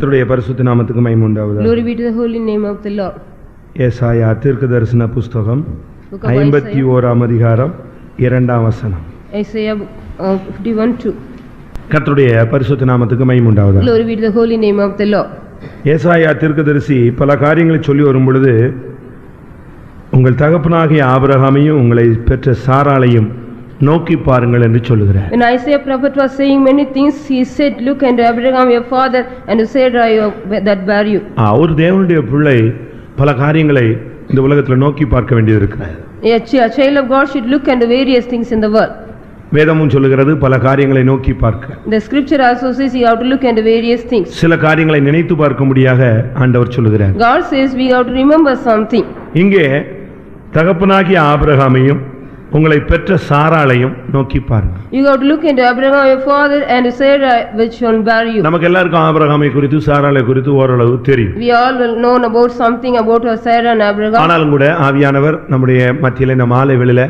கர்த்தருடைய பரிசுத்த நாமத்துக்கு மகிமை உண்டாவதாக. Glory be to the holy name of the Lord. ஏசாயா தீர்க்கதரிசன புஸ்தகம் 51ஆம் அதிகாரம் 2ஆம் வசனம். Isaiah 51:2. கர்த்தருடைய பரிசுத்த நாமத்துக்கு மகிமை உண்டாவதாக. Glory be to the holy name of the Lord. ஏசாயா தீர்க்கதரிசி பல காரியங்களை சொல்லி வரும் பொழுது உங்கள் தகப்பனாகிய ஆபிரகாமையும் உங்களை பெற்ற சாராளையும் நோக்கி பாருங்கள் என்று சொல்லுகிறார். When Isaiah prophet was saying many things, he said, look unto Abraham your father and to Sarai that bare you. ஒரு தேவனுடைய பிள்ளை பல காரியங்களை இந்த உலகத்தில் நோக்கி பார்க்க வேண்டியது இருக்கிறது. A child of God should look unto various things in the world. வேதமும் சொல்லுகிறது பல காரியங்களை நோக்கி பார்க்க. The scripture also says you have to look into various things. சில காரியங்களை நினைத்து பார்க்கும்படியாக ஆண்டவர் சொல்லுகிறார். God says we have to remember something. இங்கே தகப்பனாகிய ஆபிரகாமையும் உங்களை பெற்ற சாராளையும் நோக்கி பாருங்க. You have to look into Abraham your father and to Sarai which shall bear you. நமக்கு எல்லாருக்கும் ஆபிரகாமை குறித்து சாராளை குறித்து ஓரளவு தெரியும். We all know about something about Sarah and Abraham. ஆனாலும் கூட ஆவியானவர் நம்முடைய மத்தியிலே இந்த மாலை வேளையிலே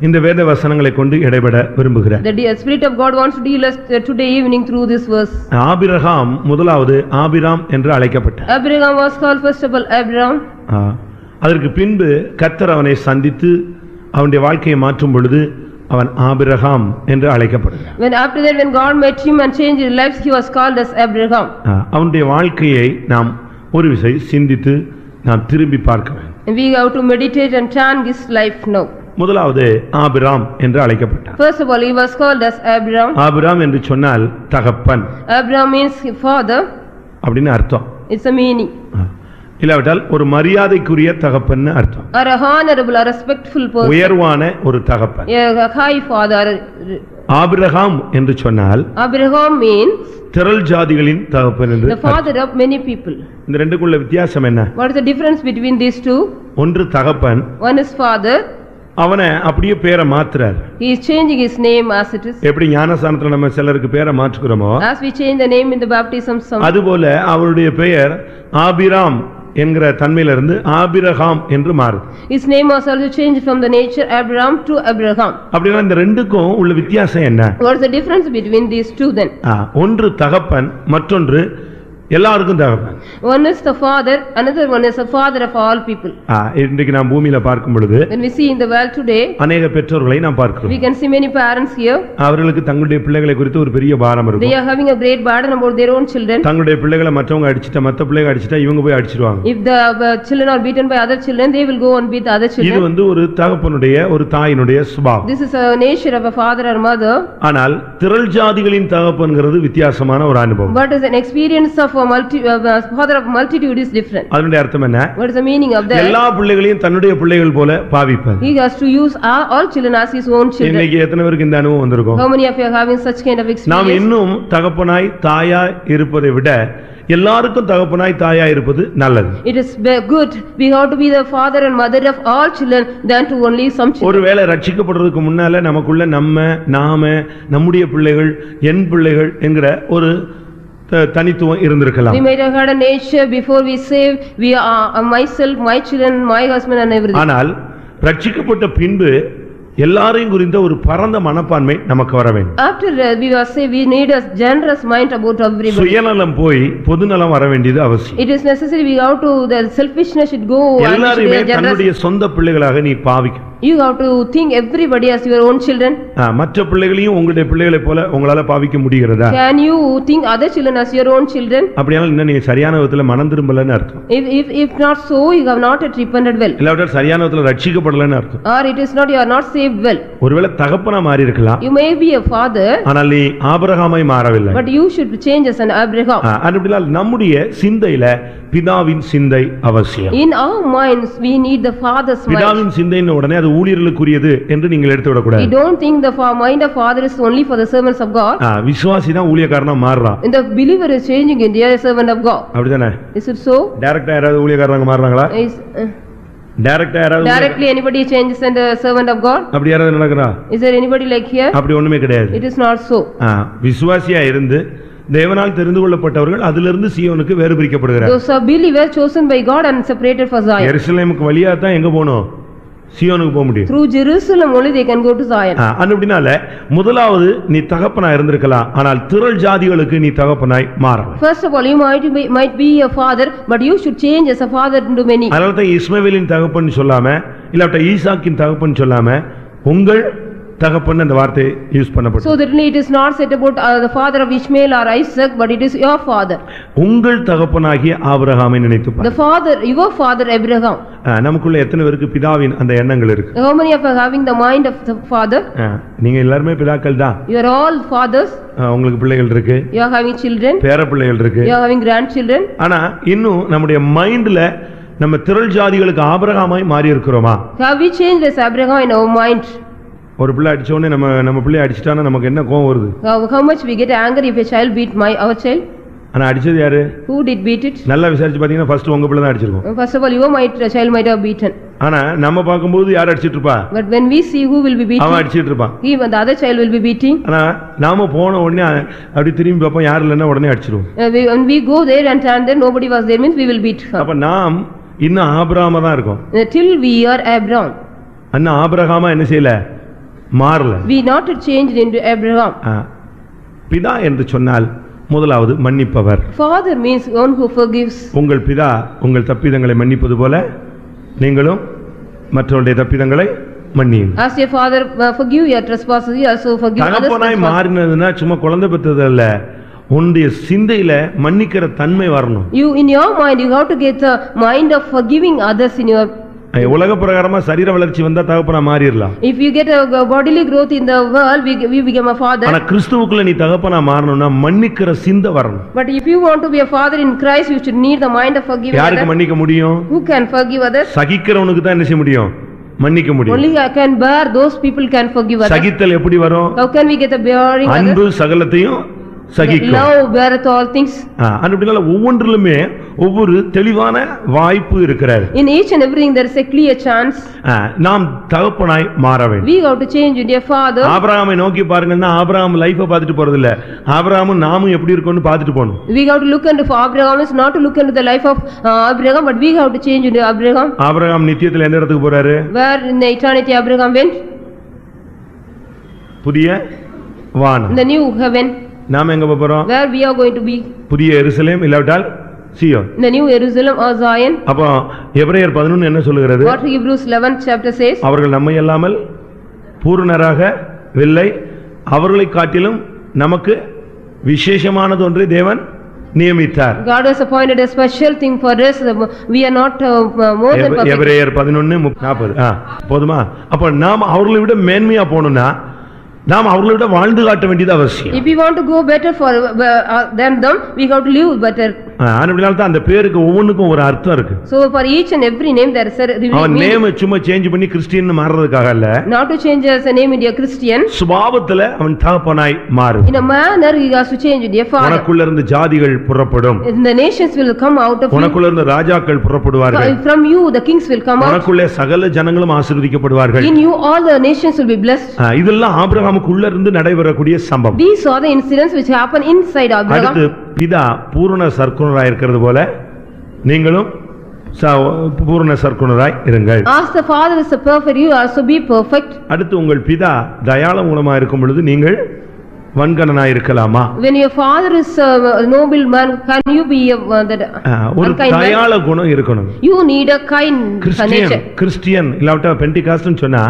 இந்த வேத வசனங்களை கொண்டு இடைபட விரும்புகிறார். The Spirit of God wants to deal us today evening through this verse. Abraham முதலாவது ஆபிராம் என்று அழைக்கப்பட்டார். Abraham was called first of all Abraham. அதற்கு பின்பு கர்த்தர் அவனை சந்தித்து அவனுடைய வாழ்க்கையை மாற்றும் பொழுது அவன் ஆபிரகாம் என்று அழைக்கப்படுகிறான். When after that when God met him and changed his life, he was called as Abraham. அவனுடைய வாழ்க்கையை நாம் ஒரு விசை சிந்தித்து நாம் திரும்பி பார்க்க வேண்டும். We have to meditate and turn his life now. முதலாவது ஆபிராம் என்று அழைக்கப்பட்டான். First of all he was called as Abraham. Abram என்று சொன்னால் தகப்பன். Abraham means father. அப்படின்னு அர்த்தம். It's a meaning. இல்லாவிட்டால் ஒரு மரியாதைக்குரிய தகப்பன் அர்த்தம். Or a honorable or respectful person. உயர்வான ஒரு தகப்பன். A high father. ஆபிரகாம் என்று சொன்னால் Abraham means திரள் ஜாதிகளின் தகப்பன் என்று. The father of many people. இந்த ரெண்டுக்குள்ள வித்தியாசம் என்ன? What is the difference between these two? ஒன்று தகப்பன். One is father. அவனை அப்படியே பேரை மாத்துறார். He is changing his name as it is. எப்படி ஞானஸ்நானத்துல நம்ம சிலருக்கு பேரை மாற்றுகிறோமோ as we change the name in the baptism some. அதுபோல அவருடைய பெயர் ஆபிராம் என்கிற தன்மையிலிருந்து ஆபிரகாம் என்று மாறுது. His name was also changed from the nature Abraham to Abraham. அப்படினா இந்த ரெண்டுக்கும் உள்ள வித்தியாசம் என்ன? What is the difference between these two then? ஒன்று தகப்பன், மற்றொன்று எல்லாருக்கும் தகப்பன். One is the father, another one is the father of all people. இன்றைக்கு நாம் பூமியில பார்க்கும் பொழுது when we see in the world today अनेक பெற்றோர்களை நாம் பார்க்கிறோம். we can see many parents here. அவர்களுக்கு தங்களுடைய பிள்ளைகளை குறித்து ஒரு பெரிய பாரம் இருக்கும். They are having a great burden about their own children. தங்களுடைய பிள்ளைகளை மற்றவங்க அடிச்சிட்டா மற்ற பிள்ளைகளை அடிச்சிட்டா இவங்க போய் அடிச்சிடுவாங்க. If the children are beaten by other children, they will go and beat other children. இது வந்து ஒரு தகப்பனுடைய ஒரு தாயினுடைய சுபாவம். This is a nature of a father or mother. ஆனால் திரள் ஜாதிகளின் தகப்பன்ங்கிறது வித்தியாசமான ஒரு அனுபவம். But as an experience of a father of multitude is different. அதனுடைய அர்த்தம் என்ன? What is the meaning of that? எல்லா பிள்ளைகளையும் தன்னுடைய பிள்ளைகள் போல பாவிப்பார். He has to use all children as his own children. இன்னைக்கு எத்தனை பேருக்கு இந்த அனுபவம் வந்திருக்கும்? How many of you are having such kind of experience? நாம் இன்னும் தகப்பனாய் தாயாய் இருப்பதை விட எல்லாருக்கும் தகப்பனாய் தாயாய் இருப்பது நல்லது. It is good we have to be the father and mother of all children than to only some children. ஒருவேளை ரட்சிக்கப்படுறதுக்கு முன்னால நமக்குள்ள நாம நம்முடைய பிள்ளைகள் என் பிள்ளைகள் என்கிற ஒரு தனித்துவம் இருந்திருக்கலாம். We might have had a nature before we save we are myself, my children, my husband and everything. ஆனால் ரட்சிக்கப்பட்ட பின்பு எல்லாரையும் குறித்த ஒரு பரந்த மனப்பான்மை நமக்கு வர வேண்டும். After we are saved we need a generous mind about everybody. சுயநலம் போய் பொதுநலம் வர வேண்டியது அவசியம். It is necessary we have to the selfishness should go. எல்லாரையுமே தன்னுடைய சொந்த பிள்ளைகளாக நீ பாவிக்க. You have to think everybody as your own children. மற்ற பிள்ளைகளையும் உங்களுடைய பிள்ளைகளை போல உங்களால பாவிக்க முடிகிறதா? Can you think other children as your own children? அப்படியானால் இன்னும் நீங்க சரியான விதத்துல மனம் திரும்பலன்னு அர்த்தம். If not so you have not repented well. இல்லாவிட்டால் சரியான விதத்துல ரட்சிக்கப்படலன்னு அர்த்தம். Or it is not you are not saved well. ஒருவேளை தகப்பனா மாறி இருக்கலாம். You may be a father. ஆனால் நீ ஆபிரகாமாய் மாறவில்லை. But you should change as an Abraham. அப்படினால் நம்முடைய சிந்தையில பிதாவின் சிந்தை அவசியம். In our minds we need the father's mind. பிதாவின் சிந்தைன உடனே அது ஊழியர்களுக்குரியது என்று நீங்கள் எடுத்து விட கூடாது. We don't think the mind of father is only for the servants of God. விசுவாசி தான் ஊழியக்காரனா மாறறான். And the believer is changing into a servant of God. அப்படிதானே? Is it so? டைரக்டா யாராவது ஊழியக்காரங்க மாறறாங்களா? டைரக்டா யாராவது directly anybody changes and a servant of God? அப்படி யாராவது நடக்குறா? Is there anybody like here? அப்படி ஒண்ணுமே கிடையாது. It is not so. விசுவாசியா இருந்து தேவனால் தெரிந்து கொள்ளப்பட்டவர்கள் அதிலிருந்து சீயோனுக்கு வேறு பிரிக்கப்படுகிறார்கள். Those are believers chosen by God and separated for Zion. எருசலேமுக்கு வழியா தான் எங்க போணும்? சியோனுக்கு போக முடியும். Through Jerusalem only they can go to Zion. அப்படினால முதலாவது நீ தகப்பனாய் இருந்திருக்கலாம், ஆனால் திரள் ஜாதிகளுக்கு நீ தகப்பனாய் மாறலாம். First of all, you might be a father, but you should change as a father into many. அதனால தான் இஸ்மவேலின் தகப்பன் சொல்லாம இல்லாட்ட ஈசாக்கின் தகப்பன் சொல்லாம உங்கள் தகப்பன் அந்த வார்த்தை யூஸ் பண்ணப்பட்டது. So that it is not said about the father of Ishmael or Isaac, but it is your father. உங்கள் தகப்பனாகிய ஆபிரகாமை நினைத்து பாருங்க. The father, your father Abraham. நமக்குள்ள எத்தனை பேருக்கு பிதாவின் அந்த எண்ணங்கள் இருக்கு? How many of you are having the mind of the father? நீங்க எல்லாரும் பிதாக்கள் தான். You are all fathers. உங்களுக்கு பிள்ளைகள் இருக்கு. You are having children. பேர பிள்ளைகள் இருக்கு. You are having grandchildren. ஆனா இன்னும் நம்முடைய மைண்ட்ல நம்ம திரள் ஜாதிகளுக்கு ஆபிரகாமாய் மாறி இருக்கிறோமா? Have we changed as Abraham in our mind? ஒரு பிள்ளை அடிச்ச உடனே நம்ம பிள்ளை அடிச்சிட்டானா நமக்கு என்ன கோவம் வருது? How much we get angry if a child beat our child? ஆனா அடிச்சது யாரு? Who did beat it? நல்லா விசாரிச்சு பாத்தீங்கன்னா ஃபர்ஸ்ட் உங்க பிள்ளை தான் அடிச்சிருக்கும். First of all, your child might have beaten. ஆனா நம்ம பாக்கும்போது யார் அடிச்சிட்டு இருப்பா? But when we see who will be beating, அவன் அடிச்சிட்டு இருப்பான். Even the other child will be beating. ஆனா நாம போன உடனே அப்படி திரும்பி பாப்போம், யார் இல்லன்னா உடனே அடிச்சிடுவோம். When we go there and stand there, nobody was there, means we will beat her. அப்ப நாம் இன்னும் ஆபிரகாமா தான் இருக்கோம். Till we are Abraham. அண்ணா ஆபிரகாமா என்ன செய்யல? மாறல. We not changed into Abraham. பிதா என்று சொன்னால் முதலாவது மன்னிப்பவர். Father means one who forgives. உங்கள் பிதா உங்கள் தப்பிதங்களை மன்னிப்பது போல நீங்களும் மற்றவருடைய தப்பிதங்களை மன்னியுங்கள். As your father forgive your trespasses, you also forgive others. தகப்பனாய் மாறினதுன்னா சும்மா குழந்தை பெற்றது அல்ல, உன்னுடைய சிந்தையில மன்னிக்கிற தன்மை வரணும். You in your mind you have to get the mind of forgiving others in your. உலக பிரகாரமா சரீர வளர்ச்சி வந்தா தகப்பனா மாறிடலாம். If you get a bodily growth in the world, we become a father. ஆனா கிறிஸ்துவுக்குள்ள நீ தகப்பனா மாறணும்னா மன்னிக்கிற சிந்தை வரணும். But if you want to be a father in Christ, you should need the mind of forgiving others. யாருக்கு மன்னிக்க முடியும்? Who can forgive others? சகிக்கிறவனுக்கு தான் என்ன செய்ய முடியும்? மன்னிக்க முடியும். Only I can bear, those people can forgive others. சகித்தல் எப்படி வரும்? How can we get the bearing others? அன்பு சகலத்தையும் சகிக்கும். Love beareth all things. அப்படினால ஒவ்வொன்றிலுமே ஒவ்வொரு தெளிவான வாய்ப்பு இருக்கிறது. In each and everything there is a clear chance. நாம் தகப்பனாய் மாற வேண்டும். We have to change into a father. ஆபிரகாமை நோக்கி பாருங்கன்னா ஆபிரகாம் லைஃபை பார்த்துட்டு போறது இல்ல, ஆபிரகாமும் நாமும் எப்படி இருக்கோம்னு பார்த்துட்டு போணும். We have to look into Abraham, is not to look into the life of Abraham, but we have to change into Abraham. ஆபிரகாம் நித்தியத்துல எந்த இடத்துக்கு போறாரு? Where in the eternity Abraham went? புதிய வானம். In the new heaven. நாம எங்க போறோம்? Where we are going to be? புதிய எருசலேம் இல்லாவிட்டால் Zion. The new Jerusalem or Zion. அப்போ எபிரேயர் 11 என்ன சொல்லுகிறது? What Hebrews 11th chapter says? அவர்கள் நம்மை அல்லாமல் பூரணராக இல்லை, அவர்களை காட்டிலும் நமக்கு விசேஷமானது ஒன்றை தேவன் நியமித்தார். God has appointed a special thing for us. We are not more than perfect. எபிரேயர் 11:40. போதுமா? அப்ப நாம் அவர்களை விட மேன்மையா போணும்னா நாம் அவர்களை விட வாழ்ந்து காட்ட வேண்டியது அவசியம். If we want to go better for them, we have to live better. அதனால தான் அந்த பேருக்கு ஒவ்வொன்றுக்கும் ஒரு அர்த்தம் இருக்கு. So for each and every name there is a meaning. அவன் நேம் சும்மா சேஞ்ச் பண்ணி கிறிஸ்டியன் மாறதுக்காக அல்ல. Not to change as a name into a Christian. சுபாவத்துல அவன் தகப்பனாய் மாறு. In a manner he has to change into a father. உனக்குள்ள இருந்து ஜாதிகள் புறப்படும். The nations will come out of you. உனக்குள்ள இருந்து ராஜாக்கள் புறப்படுவார்கள். From you the kings will come out. உனக்குள்ள சகல ஜனங்களும் ஆசீர்வதிக்கப்படுவார்கள். In you all the nations will be blessed. இதெல்லாம் ஆபிரகாமுக்குள்ள இருந்து நடைபெறக்கூடிய சம்பவம். These are the incidents which happen inside Abraham. அடுத்து பிதா பூரண சற்குணராய் இருக்கிறது போல நீங்களும் பூரண சற்குணராய் இருங்கள். As the father is perfect, you also be perfect. அடுத்து உங்கள் பிதா தயாள குணமாய் இருக்கும் பொழுது நீங்கள் வன்கணனாய் இருக்கலாமா? When your father is a noble man, can you be ஒரு தயாள குணம் இருக்கணும். You need a kind nature. Christian இல்லாவிட்டா பெண்டிகாஸ்ட்னு சொன்னா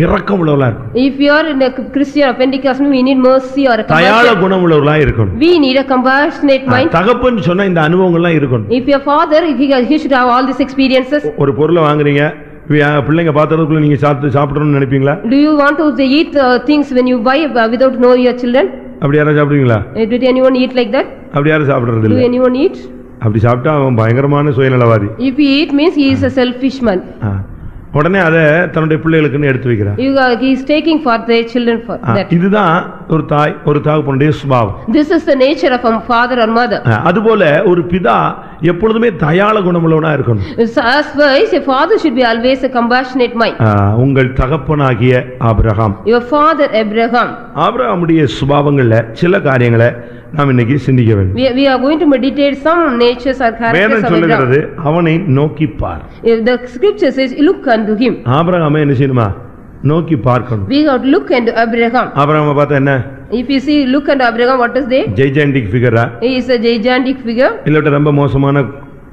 இரக்கம் உள்ளவளா இருக்கணும். If you are in a Christian or Pentecostal, we need mercy or a compassion. தயாள குணம் உள்ளவளா இருக்கணும். We need a compassionate mind. தகப்பன் சொன்னா இந்த அனுபவங்கள்லாம் இருக்கணும். If your father, he should have all these experiences. ஒரு பொருளை வாங்குறீங்க, பிள்ளைங்க பாத்துறதுக்குள்ள நீங்க சாப்பிடணும்னு நினைப்பீங்களா? Do you want to eat things when you buy without knowing your children? அப்படி யாரும் சாப்பிடுவீங்களா? Did anyone eat like that? அப்படி யாரும் சாப்பிடுறது இல்ல. Do anyone eat? அப்படி சாப்பிட்டா அவன் பயங்கரமான சுயநலவாதி. If he eat means he is a selfish man. உடனே அதை தன்னுடைய பிள்ளைகளுக்குன்னு எடுத்து வைக்கிறார். He is taking for their children for that. இதுதான் ஒரு தாய் ஒரு தகப்பனுடைய சுபாவம். This is the nature of a father or mother. அதுபோல ஒரு பிதா எப்பொழுதுமே தயாள குணமுள்ளவனா இருக்கணும். As wise a father should be always a compassionate mind. உங்கள் தகப்பனாகிய ஆபிரகாம். Your father Abraham. ஆபிரகாமுடைய சுபாவங்கள்ல சில காரியங்களை நாம் இன்னைக்கு சிந்திக்க வேண்டும். We are going to meditate some natures or characters வேதம் of Abraham. சொல்லுகிறது அவனை நோக்கி பார். The scripture says look unto him. ஆபிரகாமை என்ன செய்யணுமா? நோக்கி பார்க்கணும். We have to look unto Abraham. ஆபிரகாமை பார்த்தா என்ன? If you see look unto Abraham, what is there? gigantic figure-ஆ? He is a gigantic figure. இல்ல ரொம்ப மோசமான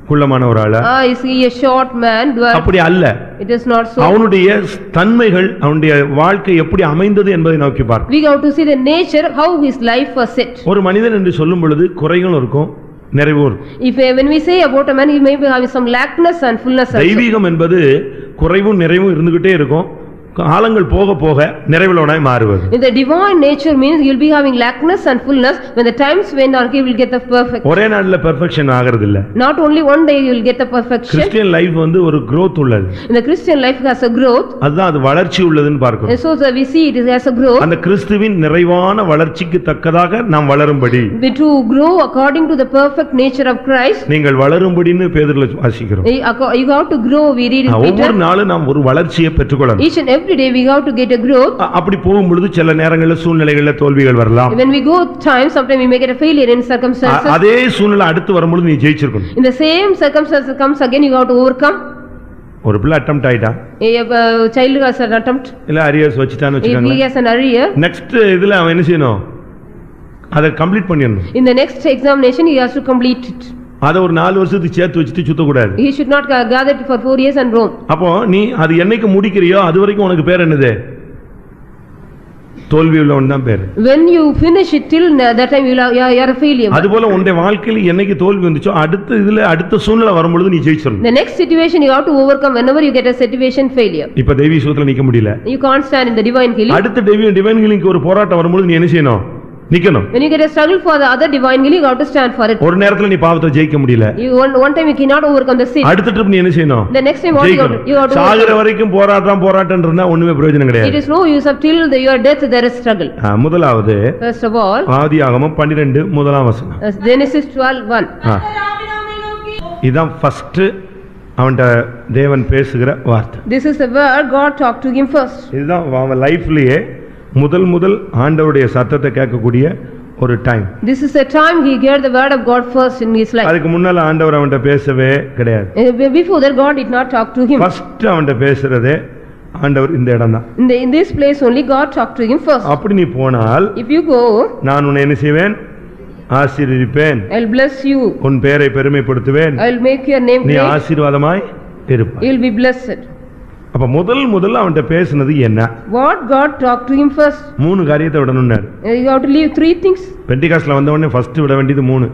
குள்ளமான ஒரு ஆளா? Is he a short man? அப்படி அல்ல. It is not so. அவனுடைய தன்மைகள் அவனுடைய வாழ்க்கை எப்படி அமைந்தது என்பதை நோக்கி பார். We have to see the nature, how his life was set. ஒரு மனிதன் என்று சொல்லும் பொழுது குறைகளும் இருக்கும் நிறைவும் இருக்கும். If when we say about a man, he may be having some lackness and fullness also. தெய்வீகம் என்பது குறைவும் நிறைவும் இருந்துகிட்டே இருக்கும். காலங்கள் போக போக நிறைவுள்ளவனாய் மாறுவது. In the divine nature means he will be having lackness and fullness. When the times went on, he will get the perfect. ஒரே நாள்ல பெர்ஃபெக்ஷன் ஆகிறது இல்ல. Not only one day you will get the perfection. Christian life வந்து ஒரு growth உள்ளது. In the Christian life has a growth. அதுதான் அது வளர்ச்சி உள்ளதுன்னு பார்க்கிறோம். So we see it has a growth. அந்த கிறிஸ்துவின் நிறைவான வளர்ச்சிக்கு தக்கதாக நாம் வளரும்படி. To grow according to the perfect nature of Christ. நீங்கள் வளரும்படின்னு பேதுருல வாசிக்கிறோம். You have to grow, we read in Peter. ஒவ்வொரு நாளும் நாம் ஒரு வளர்ச்சியை பெற்றுக்கொள்ளணும். Each and every day we have to get a growth. அப்படி போகும் பொழுது சில நேரங்கள்ல சூழ்நிலைகள்ல தோல்விகள் வரலாம். When we go time, sometimes we may get a failure in circumstances. அதே சூழ்நிலை அடுத்து வரும்போது நீ ஜெயிச்சிருக்கணும். In the same circumstances comes again, you have to overcome. ஒரு பிள்ளை அட்டெம்ப்ட் ஆயிட்டா, A child has an attempt. இல்ல அரியர்ஸ் வச்சிட்டான்னு If he வெச்சுக்கங்க. has an arrear, நெக்ஸ்ட் இதுல அவன் என்ன செய்யணும்? அதை கம்ப்ளீட் பண்ணிடணும். in the next examination he has to complete it. அதை ஒரு 4 வருஷத்துக்கு சேர்த்து வச்சுட்டு சுத்த கூடாது. He should not gather it for 4 years and roam. அப்போ நீ அது என்னைக்கு முடிக்கிறியோ அது வரைக்கும் உனக்கு பேர் என்னது? தோல்வி உள்ளவன் தான் பேர். When you finish it till that time you are a failure. அதுபோல உன்னுடைய வாழ்க்கையில் என்னைக்கு தோல்வி வந்துச்சோ அடுத்த சூழ்நிலை வரும்பொழுது நீ ஜெயிச்சிரணும். The next situation you have to overcome whenever you get a situation failure. இப்ப தெய்வீக சுகத்துல நிக்க முடியல. You can't stand in the divine healing. அடுத்த டிவைன் ஹீலிங்க்கு ஒரு போராட்டம் வரும்பொழுது நீ என்ன செய்யணும்? நிக்கணும். When you get a struggle for the other divine healing, you have to stand for it. ஒரு நேரத்துல நீ பாவத்தை ஜெயிக்க முடியல. One time you cannot overcome the sin. அடுத்த ட்ரிப் நீ என்ன செய்யணும்? The next time what you have to சாகற வரைக்கும் போராட்டம்ன்றனா ஒண்ணுமே பிரயோஜனம் கிடையாது. It is no use of till your death there is struggle. முதலாவது First of all, ஆதியாகமம் 12 முதலாம் வசனம். Genesis 12:1. இதான் ஃபர்ஸ்ட் அவன்ட தேவன் பேசுகிற வார்த்தை. This is the word God talked to him first. இதுதான் அவன் லைஃப்லயே முதல் ஆண்டவருடைய சத்தத்தை கேட்கக்கூடிய ஒரு time. This is the time he heard the word of God first in his life. அதுக்கு முன்னால ஆண்டவர் அவன்ட பேசவே கிடையாது. Before that God did not talk to him. First அவன்ட பேசுறதே ஆண்டவர் இந்த இடம்தான். In this place only God talked to him first. அப்படி நீ போனால், if you go, நான் உன்னை என்ன செய்வேன்? ஆசீர்வதிப்பேன். I'll bless you. உன் பெயரை பெருமைப்படுத்துவேன். I'll make your name great. நீ ஆசீர்வாதமாய் இருப்பாய். You'll be blessed. அப்ப முதல்ல அவன்ட்ட பேசினது என்ன? What God talked to him first. 3 காரியத்தை விடணும்னாரு. You have to leave 3 things. பெண்டிகாஸ்ட்ல வந்த உடனே ஃபர்ஸ்ட் விட வேண்டியது 3.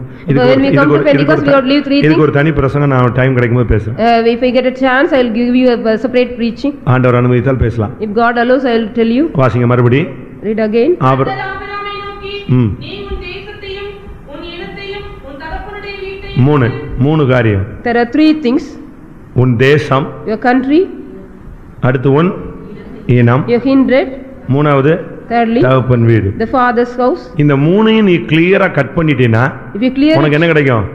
இதுக்கு ஒரு தனி பிரசங்கம் நான் டைம் கிடைக்கும்போது பேசுறேன். If I get a chance I'll give you a separate preaching. ஆண்டவர் அனுமதித்தால் பேசலாம். If God allows I'll tell you. வாசிங்க மறுபடி. Read again. ஆபிரகாமை நோக்கி நீ உன் தேசத்தையும் உன் இனத்தையும் உன் தகப்பனுடைய வீட்டையும் 3 காரியம். There are 3 things. உன் தேசம், your country, அடுத்து உன் இனம், your kindred, மூணாவது thirdly தகப்பன் வீடு, the father's house. இந்த மூணையும் நீ கிளியரா கட் பண்ணிட்டீனா உனக்கு என்ன கிடைக்கும்?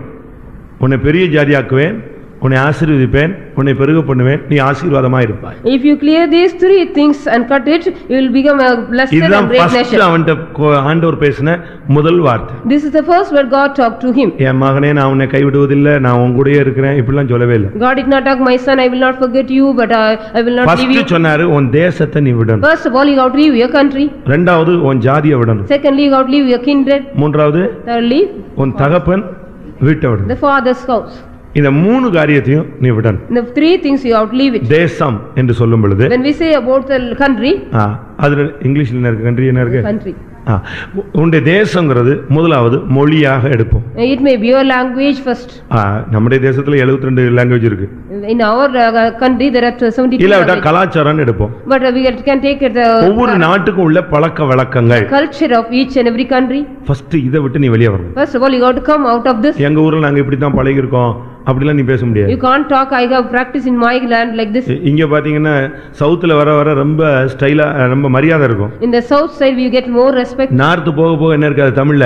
உன்னை பெரிய ஜாதியாக்குவேன், உன்னை ஆசீர்வதிப்பேன், உன்னை பெருக பண்ணுவேன், நீ ஆசீர்வாதமா இருப்பாய். If you clear these 3 things and cut it, you will become a blessed and great nation. இதுதான் அவன்ட்ட ஆண்டவர் பேசின முதல் வார்த்தை. This is the first word God talked to him. என் மகனே நான் உன்னை கைவிடுவதில்லை, நான் உன் கூடயே இருக்கிறேன் இப்படிலாம் சொல்லவே இல்லை. God did not talk, my son I will not forget you but I will not leave you. First சொன்னாரு உன் தேசத்தை நீ விடணும். First of all you have to leave your country. இரண்டாவது உன் ஜாதியை விடணும். Secondly you have to leave your kindred. மூன்றாவது thirdly உன் தகப்பன் வீட்டை விடணும். the father's house. இந்த 3 காரியத்தையும் நீ விடணும். The 3 things you have to leave it. தேசம் என்று சொல்லும் பொழுது when we say about the country, அதுல இங்கிலீஷ்ல என்ன இருக்கு? கண்ட்ரி என்ன இருக்கு? country. உன்னுடைய தேசம்ங்கிறது முதலாவது மொழியாக எடுப்போம். It may be your language first. நம்முடைய தேசத்துல 72 லாங்குவேஜ் இருக்கு. In our country there are 72 இல்ல கலாச்சாரம் எடுப்போம். but we can take the ஒவ்வொரு நாட்டுக்கும் உள்ள பழக்க வழக்கங்கள், culture of each and every country. First இத விட்டு நீ வெளிய வரணும். First of all you have to come out of this. எங்க ஊர்ல நாங்க இப்படி தான் பழகி இருக்கோம் அப்படிலாம் நீ பேச முடியாது. You can't talk I have practiced in my land like this. இங்க பாத்தீங்கன்னா சவுத்துல வர ரொம்ப ஸ்டைலா ரொம்ப மரியாதை இருக்கும். In the south side we get more respect. North போக போக என்ன இருக்காது தமிழ்ல?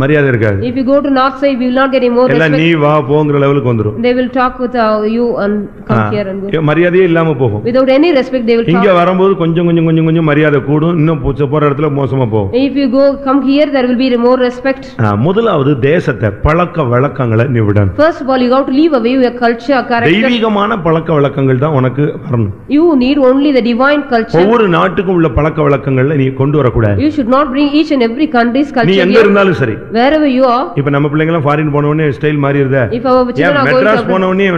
மரியாதை இருக்காது. If you go to north side, we will not get any more எல்லாம் respect. நீ வா போங்கிற லெவலுக்கு வந்துரும். They will talk with you and come here and go. மரியாதையே இல்லாம போகும். Without any respect, they will இங்க talk. வரும்போது கொஞ்சம் மரியாதை கூடும், இன்னும் போற இடத்துல மோசமா போகும். If you come here, there will be more respect. முதலாவது தேசத்தை பழக்க வழக்கங்களை நீ விடணும். First of all, you got to leave away your culture, character. தெய்வீகமான பழக்க வழக்கங்கள் தான் உனக்கு வரணும். You need only the divine culture. ஒவ்வொரு நாட்டுக்கும் உள்ள பழக்க வழக்கங்களை நீ கொண்டு வரக்கூடாது. You should not bring each and every country's culture. நீ எங்க இருந்தாலும் சரி. Wherever you are. இப்ப நம்ம பிள்ளைங்க எல்லாம் ஃபாரின் போன உடனே ஸ்டைல் மாறிடுதே. If our children are going Madras போன உடனே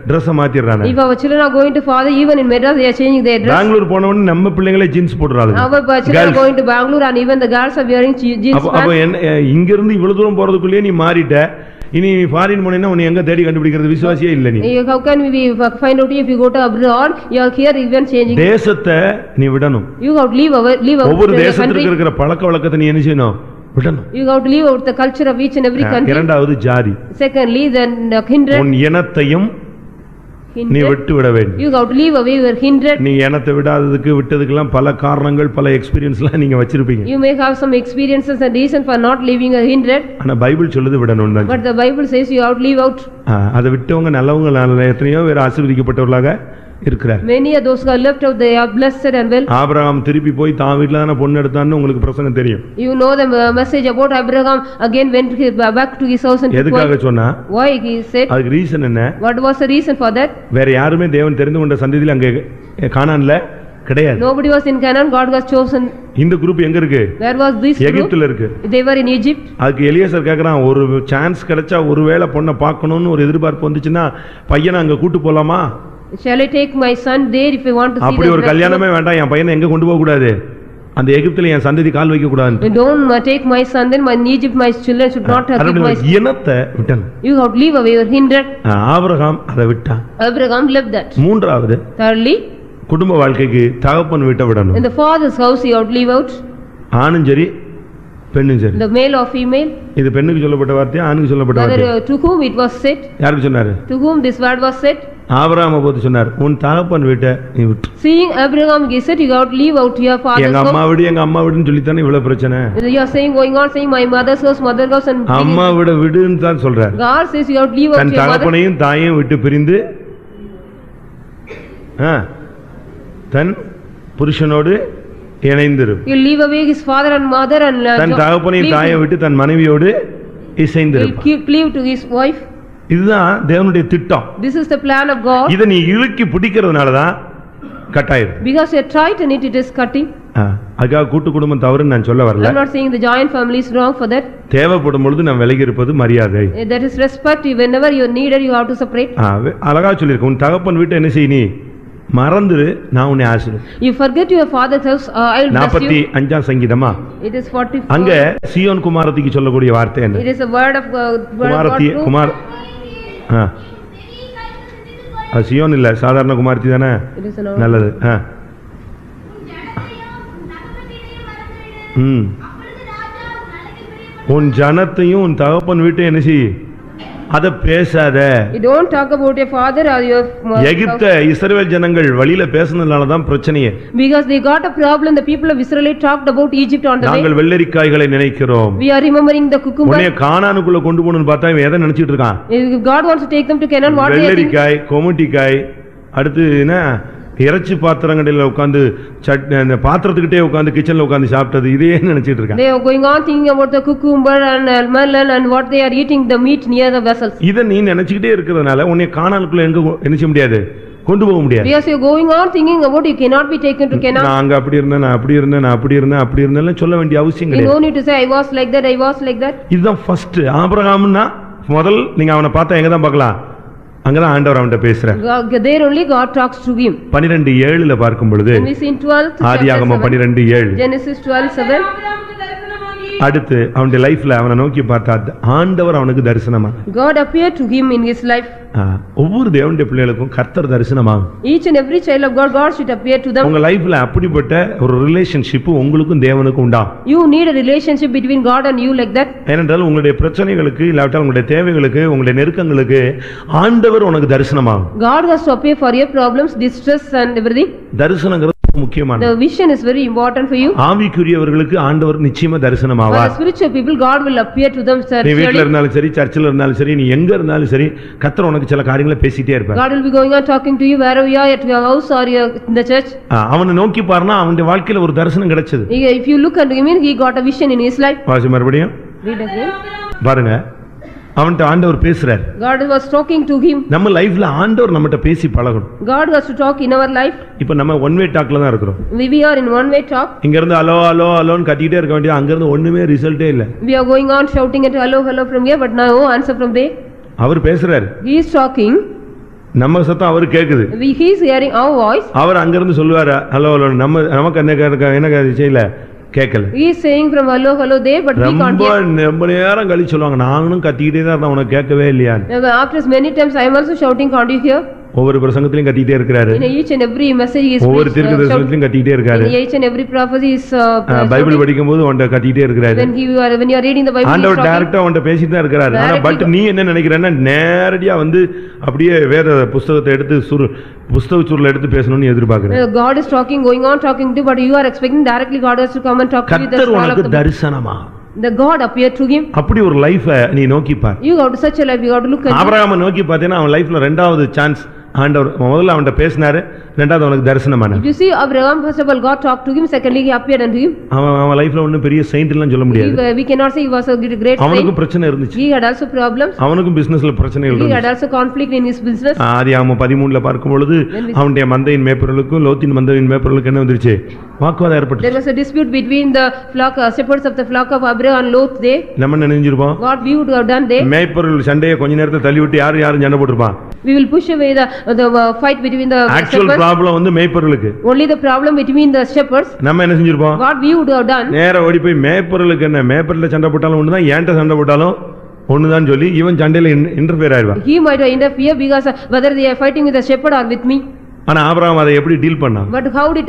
Dress மாத்திடுறாங்க. If our children are going to father, even in Madras they are changing their dress. Bangalore போன உடனே நம்ம பிள்ளைங்களே ஜீன்ஸ் போடுறாங்க. Our children are going to Bangalore and even the girls are wearing jeans pants. அப்ப இங்க இருந்து இவ்வளவு தூரம் போறதுக்குள்ளே நீ மாறிட்ட. இனி நீ ஃபாரின் போனேன்னா உன்னை எங்க தேடி கண்டுபிடிக்கிறது விசுவாசியே இல்ல நீ. How can we find out if you go to abroad, you are here even changing. தேசத்தை நீ விடணும். You have to leave out ஒவ்வொரு தேசத்துக்கு இருக்கிற பழக்க வழக்கத்தை நீ என்ன செய்யணும்? விடணும். You have to leave out the culture of each and every country. இரண்டாவது ஜாதி. Secondly, then kindred. உன் இனத்தையும் நீ விட்டு விட வேண்டும். You have to leave away your kindred. நீ இனத்தை விடாததுக்கு விட்டதுக்கெல்லாம் பல காரணங்கள் பல எக்ஸ்பீரியன்ஸ்லாம் நீங்க வச்சிருப்பீங்க. You may have some experiences and reason for not leaving a kindred. ஆனா பைபிள் சொல்லுது விடணும் தான். But the Bible says you have to leave out. அதை விட்டவங்க நல்லவங்க எத்தனையோ பேர் ஆசீர்வதிக்கப்பட்டவர்களாக இருக்கிறார். Many of those who are left out, they are blessed and well. Abraham திருப்பி போய் தான் வீட்ல தான பொண்ணு எடுத்தான்னு உங்களுக்கு பிரசங்கம் தெரியும். You know the message about Abraham again went back to his house and எதுக்காக சொன்னா? Why he said? அதுக்கு ரீசன் என்ன? What was the reason for that? வேற யாருமே தேவன் தெரிந்து கொண்ட சந்ததியில அங்க கானான்ல கிடையாது. Nobody was in Canaan, God was chosen. இந்த குரூப் எங்க இருக்கு? Where was this group? எகிப்துல இருக்கு. They were in Egypt. அதுக்கு எலியாசர் கேக்குறான், ஒரு சான்ஸ் கிடைச்சா ஒருவேளை பொண்ணை பார்க்கணும்னு ஒரு எதிர்பார்ப்பு வந்துச்சுன்னா பையனை அங்க கூட்டி போலாமா? Shall I take my son there if I want to see? அப்படி ஒரு கல்யாணமே வேண்டாம், என் பையனை எங்க கொண்டு போக கூடாது, அந்த எகிப்துல என் சந்ததி கால் வைக்க கூடாது. Don't take my son then, in Egypt my children should not have my இனத்தை விட்டான். You have to leave away your kindred. Abraham அதை விட்டான். Abraham left that. மூன்றாவது, thirdly, குடும்ப வாழ்க்கைக்கு தகப்பன் வீட்டை விடணும். In the father's house you have to leave out. ஆணும் சரி பெண்ணும் சரி. The male or female. இது பெண்ணுக்கு சொல்லப்பட்ட வார்த்தையா ஆணுக்கு சொல்லப்பட்ட வார்த்தையா? To whom it was said? யாருக்கு சொன்னாரு? To whom this word was said? ஆபிரகாமை பார்த்து சொன்னார், உன் தகப்பன் வீட்டை நீ விட்டு. Seeing Abraham, he said you have to leave out your father's house. எங்க அம்மா வீடுன்னு சொல்லி தானே இவ்வளவு பிரச்சனை. You are saying going on saying my mother's house, mother house and அம்மா வீட விடுன்னு தான் சொல்றார். God says you have to leave out your mother. தன் தகப்பனையும் தாயையும் விட்டு பிரிந்து தன் புருஷனோடு இணைந்திரு. You leave away his father and mother and தன் தகப்பனையும் தாயை விட்டு தன் மனைவியோடு இசைந்திரு. Cleave to his wife. இதுதான் தேவனுடைய திட்டம். This is the plan of God. இத நீ இழுக்கி பிடிக்கிறதுனால தான் கட்டாயிரு. Because you try to it is cutting. அதுக்காக கூட்டு குடும்பம் தவறுன்னு நான் சொல்ல வரல. I'm not saying the joint family is wrong for that. தேவைப்படும் பொழுது நாம் விலகி இருப்பது மரியாதை. That is respect. Whenever you are needed you have to separate. அழகா சொல்லிருக்க, உன் தகப்பன் வீட்டை என்ன செய், நீ மறந்துரு, நான் உன்னை ஆசீர்வதிப்பேன். You forget your father's house, I will bless you. 45 சங்கீதமா? It is 44. அங்க சீயோன் குமாரத்திக்கு சொல்லக்கூடிய வார்த்தை என்ன? It is a word of God. குமாரத்தி குமார் சியோன் இல்ல, சாதாரண குமாரத்தி தானே? நல்லது. உன் ஜனத்தையும் உன் தகப்பன் வீட்டை என்ன செய், அத பேசாத. You don't talk about your father or your எகிப்த இஸ்ரவேல் ஜனங்கள் வழியில பேசுனதால தான் பிரச்சனையே. Because they got a problem, the people of Israel talked about Egypt on the way. நாங்கள் வெள்ளரிக்காய்களை நினைக்கிறோம். We are remembering the cucumber. உன்னை கானானுக்குள்ள கொண்டு போணும்னு பார்த்தா இவன் எதை நினைச்சிட்டு இருக்கான்? If God wants to take them to Canaan, what they are thinking? வெள்ளரிக்காய், கொமுட்டிக்காய், அடுத்து என்ன இறைச்சி பாத்திரங்களில் உட்கார்ந்து அந்த பாத்திரத்துக்கிட்டே உட்கார்ந்து கிச்சன்ல உட்கார்ந்து சாப்பிட்டது, இதே நினைச்சிட்டு இருக்காங்க. They are going on thinking about the cucumber and melon and what they are eating the meat near the vessels. இத நீ நினைச்சிட்டே இருக்கறதுனால உன்னை கானானுக்குள்ள எங்க என்ன செய்ய முடியாது, கொண்டு போக முடியாது. Because you are going on thinking about you cannot be taken to Canaan. நான் அப்படி இருந்தேன், நான் அப்படி இருந்தேன், நான் அப்படி இருந்தேன், அப்படி இருந்தேன்னு சொல்ல வேண்டிய அவசியம் கிடையாது. You don't need to say I was like that, I was like that. இதுதான் ஃபர்ஸ்ட். ஆபிரகாம்னா முதல் நீங்க அவனை பார்த்தா எங்க தான் பார்க்கலாம், அங்கதான் ஆண்டவர் அவன்கிட்ட பேசுறார். There only God talks to him. 12:7 பார்க்கும் பொழுது ஆதியாகமம் 12:7 Genesis 12:7 அடுத்து அவனுடைய லைஃப்ல அவனை நோக்கி பார்த்தா ஆண்டவர் அவனுக்கு தரிசனமா God appeared to him in his life. ஒவ்வொரு தேவனுடைய பிள்ளைகளுக்கும் கர்த்தர் தரிசனமாகும். Each and every child of God, God should appear to them. உங்க லைஃப்ல அப்படிப்பட்ட ஒரு ரிலேஷன்ஷிப் உங்களுக்கும் தேவனுக்கும் உண்டா? You need a relationship between God and you like that. ஏனென்றால் உங்களுடைய பிரச்சனைகளுக்கு இல்லாவிட்டால் உங்களுடைய தேவைகளுக்கு உங்களுடைய நெருக்கங்களுக்கு ஆண்டவர் உனக்கு தரிசனமாகும். God has to appear for your problems, distress and everything. தரிசனங்கிறது முக்கியமானது. The vision is very important for you. ஆவிக்குரியவர்களுக்கு ஆண்டவர் நிச்சயமா தரிசனமாவார். For the spiritual people, God will appear to them. நீ வீட்ல இருந்தாலும் சரி, சர்ச்சில் இருந்தாலும் சரி, நீ எங்க இருந்தாலும் சரி, கர்த்தர் உனக்கு சில காரியங்களை பேசிட்டே இருப்பார். God will be going on talking to you wherever you are, at your house or in the church. அவனை நோக்கி பாருனா அவனுடைய வாழ்க்கையில ஒரு தரிசனம் கிடைச்சது. If you look at him, he got a vision in his life. வாசி மறுபடியும் Read again. பாருங்க, அவன்கிட்ட ஆண்டவர் பேசுறார். God was talking to him. நம்ம லைஃப்ல ஆண்டவர் நம்மட்ட பேசி பழகணும். God has to talk in our life. இப்போ நம்ம ஒன் வே டாக்ல தான் இருக்கிறோம். We are in one way talk. இங்க இருந்து ஹலோ ஹலோ ஹலோன்னு கத்திட்டே இருக்க வேண்டியது, அங்க இருந்து ஒண்ணுமே ரிசல்ட்டே இல்ல. We are going on shouting at hello hello from here, but no answer from there. அவர் பேசுறாரு. He is talking. நம்ம சத்தம் அவருக்கு கேக்குது. He is hearing our voice. அவர் அங்க இருந்து சொல்லுவாரு ஹலோ ஹலோ, நமக்கு என்ன செய்யல கேட்கல. He is saying from hello hello there, but we can't hear. ரொம்ப நேரம் கழிச்சு சொல்லுவாங்க, நாங்களும் கத்திக்கிட்டே தான் இருந்தோம், உனக்கு கேட்கவே இல்லையா? After many times I am also shouting, can't you hear? ஒவ்வொரு பிரசங்கத்திலும் கத்திட்டே இருக்காரு. In each and every message he is ஒவ்வொரு தீர்க்கதரிசனத்திலும் கத்திட்டே இருக்காரு. in each and every prophecy is Bible படிக்கும்போது அவன்ட கத்திட்டே இருக்காரு. when you are reading the Bible, ஆண்டவர் டைரக்டா அவன்ட பேசிட்டு தான் இருக்காரு. ஆனா பட் நீ என்ன நினைக்கிறேன்னா நேரடியா வந்து அப்படியே வேத புத்தகத்தை எடுத்து புத்தக சுருளை எடுத்து பேசணும்னு எதிர்பார்க்கற. God is talking, going on talking to, but you are expecting directly God has to come and talk to you. கர்த்தர் உனக்கு தரிசனமா the God appeared to him. அப்படி ஒரு லைஃபை நீ நோக்கி பார். You got such a life, you got to look at. ஆபிரகாமை நோக்கி பார்த்தேன்னா அவன் லைஃப்ல இரண்டாவது சான்ஸ் ஆண்டவர் முதல்ல அவன்கிட்ட பேசினாரு, ரெண்டாவது அவனுக்கு தரிசனமானார். You see Abraham, first of all God talked to him, secondly he appeared unto him. அவன் லைஃப்ல ஒண்ணும் பெரிய செயின்ட் எல்லாம் சொல்ல முடியாது. We cannot say he was a great saint. அவனுக்கு பிரச்சனை இருந்துச்சு. He had also problems. அவனுக்கும் பிசினஸ்ல பிரச்சனைகள் இருந்துச்சு. He had also conflict in his business. ஆதியாகமம் 13ல பார்க்கும் பொழுது அவனுடைய மந்தையின் மேய்ப்பர்களுக்கும் லோத்தின் மந்தையின் மேய்ப்பர்களுக்கும் என்ன வந்துருச்சு? வாக்குவாதம் ஏற்பட்டுச்சு. There was a dispute between the flock shepherds of the flock of Abraham and Lot there. நம்ம நினைஞ்சிருப்போம். What we would have done there? மேய்ப்பர்கள் சண்டையை கொஞ்ச நேரத்துல தள்ளி விட்டு யாரும் சண்டை போட்டுருப்பான். We will push away the fight between the actual shepherds. problem வந்து மேய்ப்பர்களுக்கு. Only the problem between the shepherds. நம்ம என்ன செஞ்சிருப்போம்? What we would have done? நேரா ஓடி போய் மேய்ப்பர்களுக்கு என்ன, மேய்ப்பர்ல சண்டை போட்டாலும் ஒண்ணுதான், ஏன்ட்ட சண்டை போட்டாலும் ஒண்ணுதான் சொல்லி இவன் சண்டையில இன்டர்ஃபியர் ஆயிடுவான். He might interfere because whether they are fighting with the shepherd or with me. ஆனா ஆபிரகாம் அதை எப்படி டீல் பண்ணான்? But how did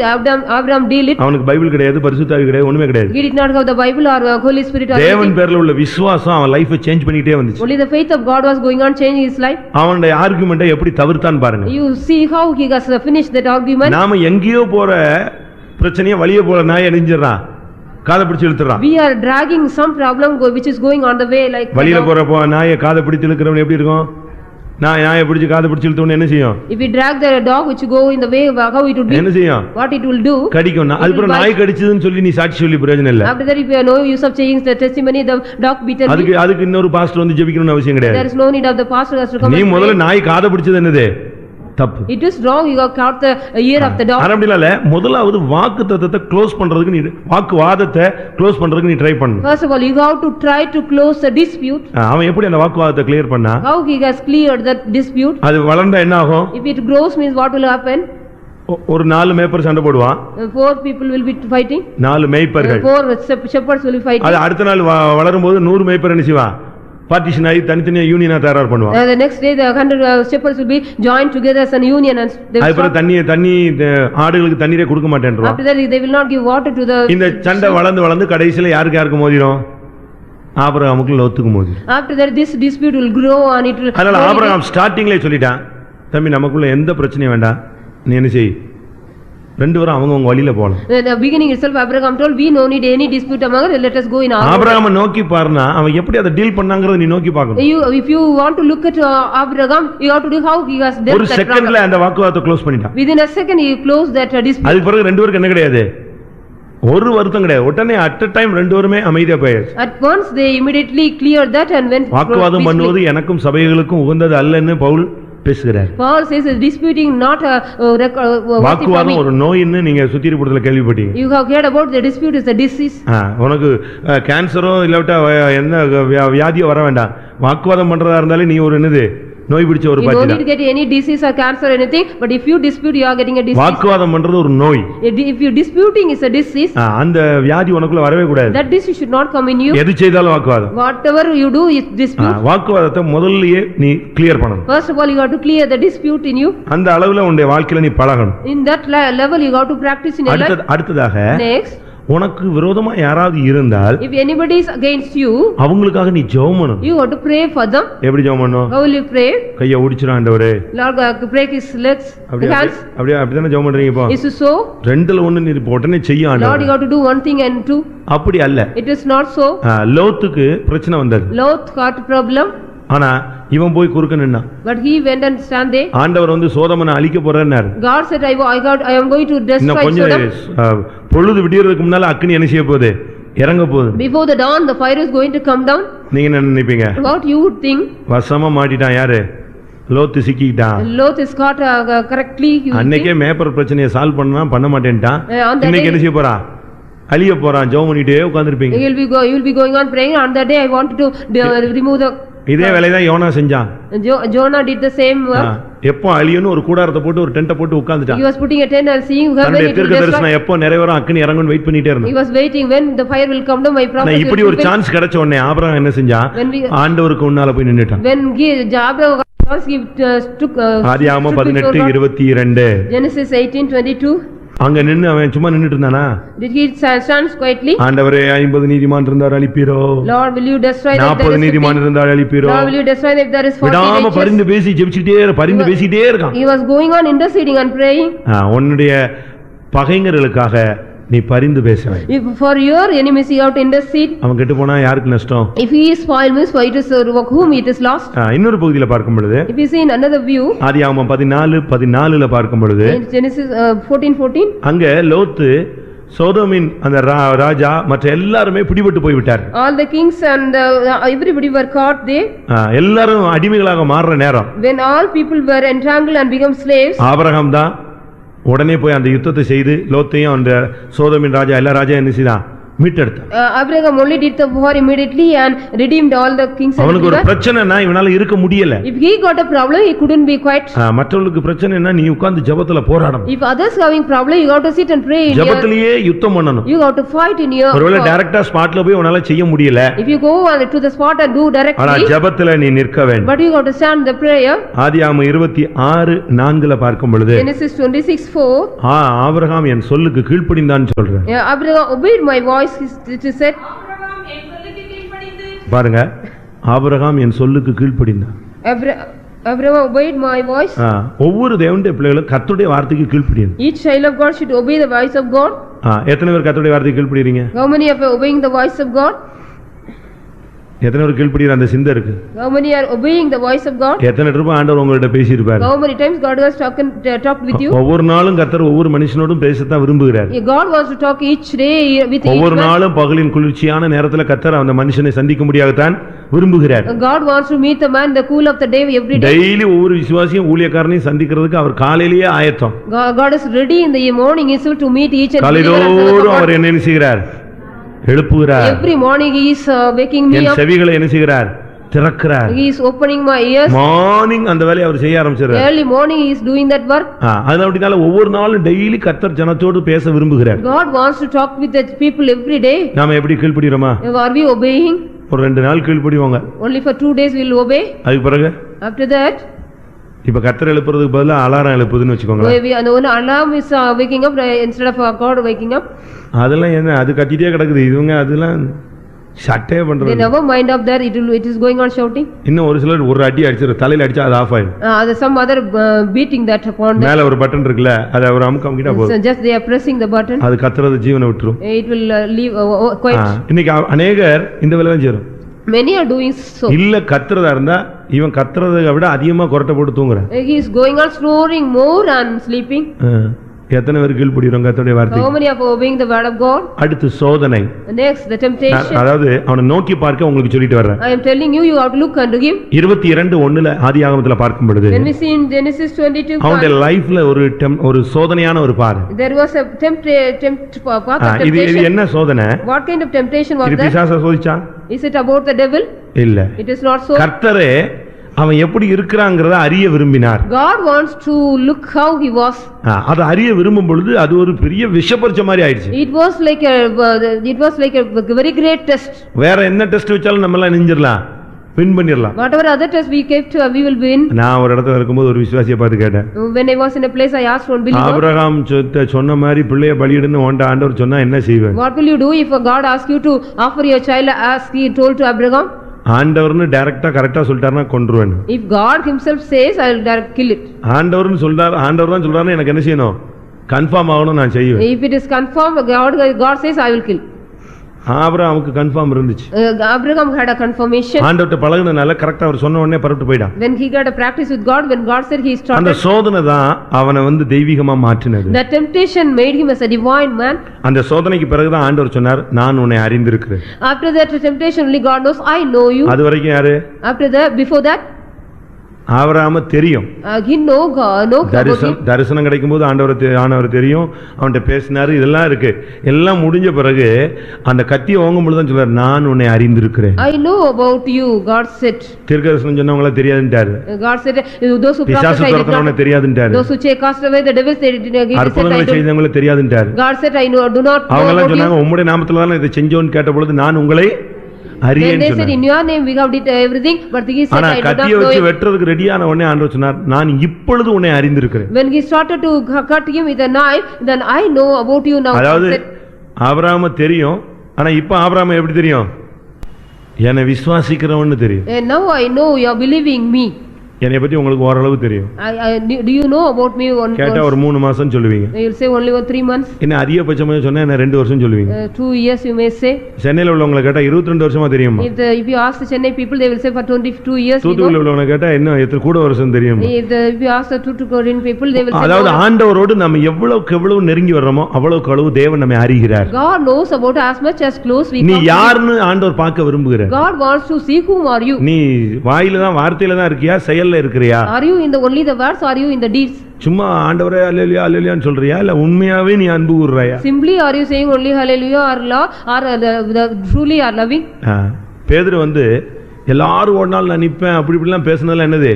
Abraham deal it? அவனுக்கு பைபிள் கிடையாது, பரிசுத்த ஆவி கிடையாது, ஒண்ணுமே கிடையாது. He did not have the Bible or Holy Spirit or anything. தேவன் பேர்ல உள்ள விசுவாசம் அவன் லைஃபை சேஞ்ச் பண்ணிட்டே வந்துச்சு. Only the faith of God was going on changing his life. அவனுடைய ஆர்குமெண்ட்டை எப்படி தவிர்த்தான் பாருங்க. You see how he has finished that argument. நாம எங்கேயோ போற பிரச்சனையை வழியே போற நாய் எரிஞ்சிடறான், காதை பிடிச்சு இழுத்துறான். We are dragging some problem which is going on the way, like வழியில போற நாயை காதை பிடிச்சு இழுக்கிறவன் எப்படி இருக்கும்? நாயை பிடிச்சு காதை பிடிச்சு இழுத்தவன என்ன செய்யும்? If we drag the dog which go in the way, how it would be? என்ன செய்யும்? What it will do? கடிக்கும். அதுக்கப்புறம் நாய் கடிச்சதுன்னு சொல்லி நீ சாட்சி சொல்லி பிரயோஜனம் இல்ல. After that, if you have no use of changing the testimony, the dog bitten me. அதுக்கு இன்னொரு பாஸ்டர் வந்து ஜெபிக்கணும்னு அவசியம் கிடையாது. There is no need of the pastor has to come. நீ முதல்ல நாய் காதை பிடிச்சது என்னது? தப்பு. It is wrong. You have caught the ear of the dog. ஆரம்பத்துல முதலாவது வாக்குத்தத்தத்தை க்ளோஸ் பண்றதுக்கு நீ வாக்குவாதத்தை க்ளோஸ் பண்றதுக்கு நீ ட்ரை பண்ணு. First of all, you have to try to close the dispute. அவன் எப்படி அந்த வாக்குவாதத்தை கிளியர் பண்ணா? How he has cleared that dispute? அது வளர்ந்தா என்ன ஆகும்? If it grows means what will happen? ஒரு 4 மேய்ப்பர் சண்டை போடுவான். 4 people will be fighting. 4 மேய்ப்பர்கள். 4 shepherds will be fighting. அது அடுத்த நாள் வளரும்போது 100 மேய்ப்பர் என்ன செய்வான்? பார்ட்டிஷன் ஆகி தனித்தனியா யூனியனா தயார் பண்ணுவான். The next day the 100 shepherds will be joined together as a union and they அப்புறம் தண்ணி ஆடுகளுக்கு தண்ணீரே கொடுக்க மாட்டேன்றான். After that they will not give water to the. இந்த சண்டை வளர்ந்து கடைசில யாருக்கு மோதிரும்? ஆபிரகாமுக்கு லோத்துக்கு மோதிரும். After that this dispute will grow and it will. அதனால ஆபிரகாம் ஸ்டார்டிங்லயே சொல்லிட்டான், தம்பி நமக்குள்ள எந்த பிரச்சனையும் வேண்டாம், நீ என்ன செய், ரெண்டு பேரும் அவங்க வழியில போலாம். In the beginning itself Abraham told, we no need any dispute among us, let us go in our. ஆபிரகாமை நோக்கி பாருனா அவன் எப்படி அதை டீல் பண்ணாங்கறத நீ நோக்கி பார்க்கணும். If you want to look at Abraham, you have to do how he has dealt ஒரு செகண்ட்ல அந்த வாக்குவாதத்தை க்ளோஸ் பண்ணிட்டான். Within a second he closed that dispute. அதுக்கு பிறகு ரெண்டு பேருக்கு என்ன கிடையாது? ஒரு வருத்தம் கிடையாது. உடனே அட் a டைம் ரெண்டு பேருமே அமைதியா போயாச்சு. At once they immediately cleared that and went. வாக்குவாதம் பண்ணுவது எனக்கும் சபைகளுக்கும் உகந்தது அல்லன்னு பவுல் பேசுகிறார். Paul says disputing not வாக்குவாதம் ஒரு நோயின்னு நீங்க சுத்திரிபுரத்துல கேள்விப்பட்டீங்க. You have heard about the dispute is a disease. உனக்கு கேன்சரோ இல்லாட்டா என்ன வியாதியோ வர வேண்டாம், வாக்குவாதம் பண்றதா இருந்தாலே நீ ஒரு என்னது நோய் பிடிச்ச ஒரு You don't பாட்டி need to get any disease or cancer or anything, but if you dispute, you are getting a disease. வாக்குவாதம் பண்றது ஒரு நோய். If you disputing is a disease, அந்த வியாதி உனக்குள்ள வரவே கூடாது. that disease should not come in you. எது செய்தாலும் வாக்குவாதம். Whatever you do is dispute. வாக்குவாதத்தை முதல்லயே நீ கிளியர் பண்ணணும். First of all, you have to clear the dispute in you. அந்த அளவுல உன்னுடைய வாழ்க்கையில நீ பழகணும். In that level, you have to practice in your life. அடுத்ததாக Next, உனக்கு விரோதமா யாராவது இருந்தால் if anybody is against you, அவங்களுக்காக நீ ஜெபம் பண்ணணும். you have to pray for them. எப்படி ஜெபம் பண்ணணும்? How will you pray? கையை ஒடிச்சிரு ஆண்டவரே. Lord, break his legs, hands. அப்படிதானே ஜெபம் பண்றீங்க இப்போ? Is so? ரெண்டுல ஒண்ணு நீ உடனே செய்ய ஆண்டவரே. Lord, you have to do one thing and two. அப்படி அல்ல. It is not so. லோத்துக்கு பிரச்சனை வந்தது. Lot got problem. ஆனா இவன் போய் குறுக்க நின்னான். But he went and stand there. ஆண்டவர் வந்து சோதமனை அழிக்க போறாருன்னாரு. God said, I am going to destroy Sodom. பொழுது விடியறதுக்கு முன்னால அக்கினி என்ன செய்ய போகுது? இறங்க போகுது. Before the dawn, the fire is going to come down. நீங்க என்ன நினைப்பீங்க? What you would think? வசமா மாட்டிட்டான் யாரு? லோத்து சிக்கிட்டான். Lot is caught correctly. அன்னைக்கே மேப்பர் பிரச்சனையை சால்வ் பண்ண மாட்டேன்ட்டான். இன்னைக்கு என்ன செய்ய போறான்? அழிய போறான். ஜெபம் பண்ணிட்டே உட்கார்ந்திருப்பீங்க. You will be going on praying. On that day I wanted to remove the. இதே வேலையை தான் யோனா செஞ்சான். Jonah did the same work. எப்போ அழியணும் ஒரு கூடாரத்தை போட்டு ஒரு டென்ட் போட்டு உட்கார்ந்துட்டான். He was putting a tent and seeing when it will தரிசனம் எப்போ நிறைவேறும் அக்கினி இறங்கும்னு வெயிட் பண்ணிட்டே இருந்தான். He was waiting when the fire will come down. My prophet. இப்படி ஒரு சான்ஸ் கிடைச்ச உடனே ஆபிரகாம் என்ன செஞ்சான்? ஆண்டவருக்கு முன்னால போய் நின்னுட்டான். When Abraham took ஆதியாகமம் 18:22. Genesis 18:22. அங்க நின்னு அவன் சும்மா நின்னுட்டு இருந்தானா? Did he stand quietly? ஆண்டவரே 50 நீதிமான் இருந்தார் அழிப்பீரோ? Lord, will you destroy them? 40 நீதிமான் இருந்தார் அழிப்பீரோ? Lord, will you destroy them if there is 40 righteous? விடாம பரிந்து பேசி பேசிட்டே இருக்கான். He was going on interceding and praying. உன்னுடைய பகைஞர்களுக்காக நீ பரிந்து பேச வேண்டும். If for your enemies you have to intercede. அவன் கெட்டு போனா யாருக்கு நஷ்டம்? If he is spoiled means for it is whom it is lost. இன்னொரு பகுதியில பார்க்கும் பொழுது If you see in another view, ஆதியாகமம் 14:14ல பார்க்கும் பொழுது Genesis 14:14, அங்க லோத்து சோதோமின் அந்த ராஜா மற்ற எல்லாருமே பிடிபட்டு போய் விட்டார். All the kings and everybody were caught there. எல்லாரும் அடிமைகளாக மாறுற நேரம். When all people were entangled and become slaves. Abraham தான் உடனே போய் அந்த யுத்தத்தை செய்து லோத்தையும் அந்த சோதோமின் ராஜா எல்லா ராஜா என்ன செய்தான்? மீட்டெடுத்தான். Abraham only did the war immediately and redeemed all the kings. அவனுக்கு ஒரு பிரச்சனைனா இவனால இருக்க முடியல. If he got a problem, he couldn't be quiet. மற்றவங்களுக்கு பிரச்சனைனா நீ உட்கார்ந்து ஜெபத்துல போராடணும். If others having problem, you got to sit and pray in your. ஜெபத்திலேயே யுத்தம் பண்ணணும். You got to fight in your. ஒருவேளை டைரக்டா ஸ்பாட்ல போய் உன்னால செய்ய முடியல. If you go to the spot and do directly. ஆனா ஜெபத்துல நீ நிற்க வேண்டும். But you got to stand the prayer. ஆதியாகமம் 26:4ல பார்க்கும் பொழுது Genesis 26:4. ஆபிரகாம் என் சொல்லுக்கு கீழ்ப்படிந்தான்னு சொல்றான். Abraham obeyed my voice. It is said. பாருங்க, ஆபிரகாம் என் சொல்லுக்கு கீழ்ப்படிந்தான். Abraham obeyed my voice. ஒவ்வொரு தேவனுடைய பிள்ளைகளும் கர்த்தருடைய வார்த்தைக்கு கீழ்ப்படியணும். Each child of God should obey the voice of God. எத்தனை பேர் கர்த்தருடைய வார்த்தைக்கு கீழ்ப்படிறீங்க? How many are obeying the voice of God? எத்தனை பேர் கீழ்ப்படிற அந்த சிந்தை இருக்கு? How many are obeying the voice of God? எத்தனை தடவை ஆண்டவர் உங்கள்ட்ட பேசி இருப்பார்? How many times God has talked with you? ஒவ்வொரு நாளும் கர்த்தர் ஒவ்வொரு மனுஷனோடும் பேசத்தான் விரும்புகிறார். God wants to talk each day with each ஒவ்வொரு நாளும் பகலின் குளிர்ச்சியான நேரத்துல கர்த்தர் அந்த மனுஷனை சந்திக்க முடியாததான் விரும்புகிறார். God wants to meet the man in the cool of the day every day. Daily ஒவ்வொரு விசுவாசியும் ஊழியக்காரனையும் சந்திக்கிறதுக்கு அவர் காலையிலேயே ஆயத்தம். God is ready in the morning himself to meet each and every காலையிலோடு அவர் என்ன செய்கிறார்? எழுப்புகிறார். Every morning he is waking me up. என் செவிகளை என்ன செய்கிறார்? திறக்கிறார். He is opening my ears. Morning அந்த வேலையை அவர் செய்ய ஆரம்பிச்சார். Early morning he is doing that work. அதனால ஒவ்வொரு நாளும் டெய்லி கர்த்தர் ஜனத்தோடு பேச விரும்புகிறார். God wants to talk with the people every day. நாம எப்படி கீழ்ப்படிறோமா? Are we obeying? ஒரு 2 நாள் கீழ்ப்படிவாங்க. Only for 2 days we will obey. அதுக்கு பிறகு After that இப்ப கர்த்தர் எழுப்புறதுக்கு பதிலா அலாரம் எழுப்புதுன்னு வெச்சுக்கோங்க. alarm is waking up instead of God waking up. அதெல்லாம் என்ன அது கத்திட்டே கிடக்குது. இவங்க அதெல்லாம் ஷட்டே பண்றது. They never mind of that. It is going on shouting. இன்னும் ஒரு சிலர் ஒரு அடி அடிச்சு தலையில அடிச்சா அது ஆஃப் ஆயிடும். Some other beating that upon them. மேல ஒரு பட்டன் இருக்குல அத ஒரு அமுக்கிட்டா போதும். So just they are pressing the button. அது கத்துறது ஜீவனை விட்டுரும். It will leave quiet. இன்னைக்கு अनेகர் இந்த வேலை தான் செய்றோம். Many are doing so. இல்ல கத்துறதா இருந்தா இவன் கத்துறதை விட அதிகமா கொரட்டை போட்டு தூங்குறான். He is going on snoring more and sleeping. எத்தனை பேர் கீழ்ப்படிறோம் கர்த்தருடைய வார்த்தை? How many are obeying the word of God? அடுத்து சோதனை. Next the temptation. அதாவது அவனை நோக்கி பார்க்க உங்களுக்கு சொல்லிட்டு வரேன். I am telling you have to look unto him. 22:1ல ஆதியாகமத்துல பார்க்கும் பொழுது When we see in Genesis 22 அவனுடைய லைஃப்ல ஒரு சோதனையான ஒரு பாரு. There was a path of temptation. இது என்ன சோதனை? What kind of temptation was that? பிசாசு சோதிச்சான்? Is it about the devil? இல்ல. It is not so. கர்த்தரே அவன் எப்படி இருக்கிறாங்கிறத அறிய விரும்பினார். God wants to look how he was. அது அறிய விரும்பும் பொழுது அது ஒரு பெரிய விஷப்பரிச்சை மாதிரி ஆயிடுச்சு. It was like a very great test. வேற என்ன டெஸ்ட் வச்சாலும் நம்ம எல்லாம் நெஞ்சிரலாம், வின் பண்ணிரலாம். Whatever other test we kept, we will win. நான் ஒரு இடத்துல இருக்கும்போது ஒரு விசுவாசியை பார்த்து கேட்டேன். When I was in a place, I asked one believer, Abraham சொன்ன மாதிரி பிள்ளையை பலியிடுன்னு ஆண்டவர் சொன்னா என்ன செய்வேன்? what will you do if God asks you to offer your child as he told to Abraham? ஆண்டவர்னு டைரக்டா கரெக்டா சொல்லிட்டாருன்னா கொன்றுவேன். If God himself says, I will direct kill it. ஆண்டவர் தான் சொல்றாருன்னா எனக்கு என்ன செய்யணும்? கன்ஃபார்ம் ஆகணும், நான் செய்வேன். If it is confirmed, God says, I will kill. ஆபிரகாமுக்கு கன்ஃபார்ம் இருந்துச்சு. Abraham had a confirmation. ஆண்டவர்ட்ட பழகுனனால கரெக்ட்டா அவர் சொன்ன உடனே பரட்டு போய்டான். When he got a practice with God, when God said, he started. அந்த சோதனை தான் அவனை தெய்வீகமா மாற்றினது. The temptation made him as a divine man. அந்த சோதனைக்கு பிறகு தான் ஆண்டவர் சொன்னார், நான் உன்னை அறிந்திருக்கிறேன். After that temptation only God knows, I know you. அது வரைக்கும் யாரு? After that, before that, ஆபிரகாம தெரியும். he know God, தரிசனம் கிடைக்கும்போது ஆண்டவர் தெரியும், அவன்கிட்ட பேசினாரு, இதெல்லாம் இருக்கு. எல்லாம் முடிஞ்ச பிறகு அந்த கத்தியை ஓங்கும் பொழுது தான் சொல்றாரு, நான் உன்னை அறிந்திருக்கிறேன். I know about you, God said. தீர்க்கதரிசனம் சொன்னவங்கள தெரியாதுன்றாரு. God said, those who பிசாசு துரத்துனவங்க தெரியாதுன்றாரு. those who cast away the devils, they did not. அற்புதங்களை செய்தவங்கள தெரியாதுன்றாரு. God said, I know, do not know. அவங்க எல்லாம் சொன்னாங்க, உம்முடைய நாமத்தில தான் இதை செஞ்சோன்னு கேட்ட பொழுது நான் உங்களை When they said, in your name we have did everything, but he said, I do not know. கத்தியை வச்சு வெட்றதுக்கு ரெடியான உடனே ஆண்டவர் சொன்னார், நான் இப்பொழுது உன்னை அறிந்திருக்கிறேன். When he started to cut him with a knife, then I know about you now. அதாவது ஆபிரகாம தெரியும், ஆனா இப்ப ஆபிரகாம் எப்படி தெரியும்? என்னை விசுவாசிக்கிறவன்னு தெரியும். And now I know you are believing me. என்னை பத்தி உங்களுக்கு ஓரளவு தெரியும். Do you know about me? கேட்டா ஒரு 3 மாசம் சொல்லுவீங்க. You will say only 3 months. என்ன அதிகபட்சமா சொன்னா என்ன 2 வருஷம் சொல்லுவீங்க. 2 years you may say. சென்னையில உள்ளவங்களை கேட்டா 22 வருஷமா தெரியுமா? If you ask the Chennai people, they will say for 22 years. தூத்துக்குடியில உள்ளவங்களை கேட்டா என்ன எத்தனை கூட வருஷம் தெரியுமா? If you ask the Tuticorin people, they will say. அதாவது ஆண்டவரோடு நம்ம எவ்வளவு நெருங்கி வர்றோமோ அவ்வளவுக்கு அளவு தேவன் நம்மை அறிகிறார். God knows about as much as close we come. நீ யாருன்னு ஆண்டவர் பார்க்க விரும்புகிறார். God wants to see whom are you. நீ வாயில தான் வார்த்தையில தான் இருக்கியா, செயல்ல இருக்கிறியா? Are you in the only the words, or are you in the deeds? சும்மா ஆண்டவரே அல்லேலூயா அல்லேலூயான்னு சொல்றியா, இல்ல உண்மையாவே நீ அன்பு கூர்றாயா? Simply are you saying only hallelujah or law, or the truly are loving? பேதுரு எல்லாரும் ஒரு நாள் நான் நிப்பேன் அப்படி இப்படிலாம் பேசினதெல்லாம் என்னது?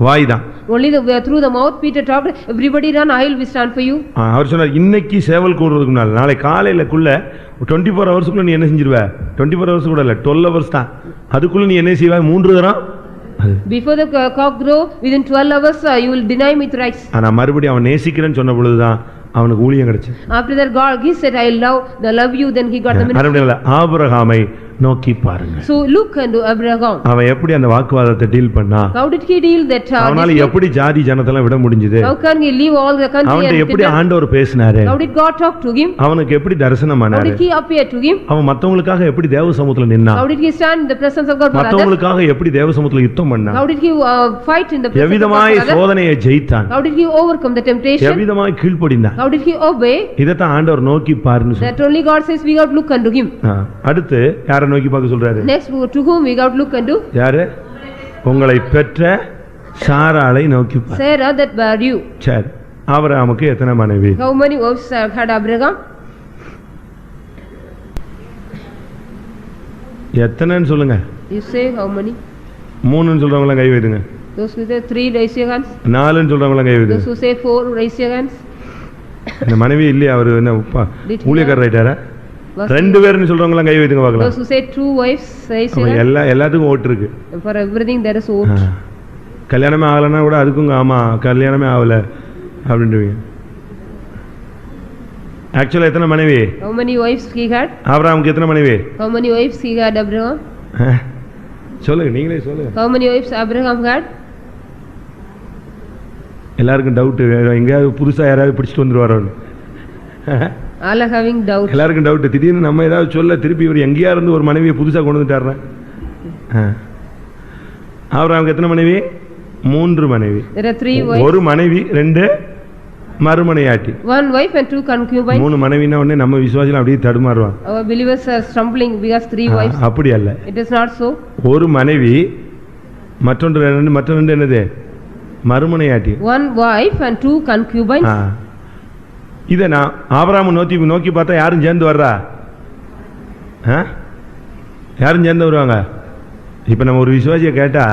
வாய் தான். Only through the mouth Peter talked, everybody run, I will stand for you. அவர் சொன்னார், இன்னைக்கு சேவல் கூறுறதுக்கு முன்னால நாளை காலையிலக்குள்ள 24 ஹவர்ஸ்க்குள்ள நீ என்ன செஞ்சிருவ? 24 ஹவர்ஸ் கூட இல்ல, 12 ஹவர்ஸ் தான். அதுக்குள்ள நீ என்ன செய்வாய்? 3 தரம். Before the cock crow, within 12 hours you will deny me thrice. ஆனா மறுபடியும் அவன் நேசிக்கிறேன்னு சொன்ன பொழுதுதான் அவனுக்கு ஊழியம் கிடைச்சு. After that God he said, I love you, then he got the ministry. ஆபிரகாமை நோக்கி பாருங்க. So look unto Abraham. அவன் எப்படி அந்த வாக்குவாதத்தை டீல் பண்ணா? How did he deal that? அவனால எப்படி ஜாதி ஜனத்தெல்லாம் விட முடிஞ்சது? How can he leave all the country? அவன்கிட்ட எப்படி ஆண்டவர் பேசினாரு? How did God talk to him? அவனுக்கு எப்படி தரிசனமானாரு? How did he appear to him? அவன் மத்தவங்களுக்காக எப்படி தேவ சமூகத்துல நின்னா? How did he stand in the presence of God for others? மத்தவங்களுக்காக எப்படி தேவ சமூகத்துல யுத்தம் பண்ணா? How did he fight in the presence of God எவ்விதமாய் சோதனையை ஜெயித்தான்? How did he overcome the temptation? எவ்விதமாய் கீழ்ப்படிந்தான்? How did he obey? இதத்தான் ஆண்டவர் நோக்கி பாருன்னு சொல்றார். That only God says we got to look unto him. அடுத்து யாரை நோக்கி பார்க்க சொல்றாரு? Next, to whom we got to look unto? யாரு? உங்களை பெற்ற சாராளை நோக்கி பாரு. Sarah that bare you. சரி, ஆபிரகாமுக்கு எத்தனை மனைவி? How many wives had Abraham? எத்தனைன்னு சொல்லுங்க. You say how many? 3ன்னு சொல்றவங்க கை வைதுங்க. Those who say 3 raise your hands. 4ன்னு சொல்றவங்க கை வைதுங்க. Those who say 4 raise your hands. இந்த மனைவி இல்லையா? அவர் என்ன ஊழியக்காரர் ஆயிட்டாரா? 2 பேர்னு சொல்றவங்க கை வைதுங்க பார்க்கலாம். Those who say 2 wives raise your hands. எல்லாத்துக்கும் ஓட்டு இருக்கு. For everything there is vote. கல்யாணமே ஆகலன்னா கூட அதுக்கும் ஆமா கல்யாணமே ஆகல அப்படின்றீங்க. ஆக்சுவலா எத்தனை மனைவி? How many wives he had? ஆபிரகாமுக்கு எத்தனை மனைவி? How many wives he had Abraham? சொல்லுங்க, நீங்களே சொல்லுங்க. How many wives Abraham had? எல்லாருக்கும் டவுட், எங்கயாவது புதுசா யாராவது பிடிச்சிட்டு வந்துருவாரோன்னு. All are having doubt. எல்லாருக்கும் டவுட், திடீர்னு நம்ம ஏதாவது சொல்ல திருப்பி இவர் எங்கேயா இருந்து ஒரு மனைவியை புதுசா கொண்டு வந்துட்டாரு. ஆபிரகாமுக்கு எத்தனை மனைவி? 3 மனைவி. There are 3 wives. ஒரு மனைவி 2 மறுமனையாட்டி. 1 wife and 2 concubines. 3 மனைவினா உடனே நம்ம விசுவாசிகள் அப்படியே தடுமாறுவாங்க. Our believers are stumbling because 3 wives. அப்படி அல்ல. It is not so. ஒரு மனைவி மற்ற 2 என்னது? மறுமனையாட்டி. 1 wife and 2 concubines. இதை நான் ஆபிரகாமை நோக்கி பார்த்தா யாரும் சேர்ந்து வர்றா? யாரும் சேர்ந்து வருவாங்க? இப்போ நம்ம ஒரு விசுவாசியை கேட்டா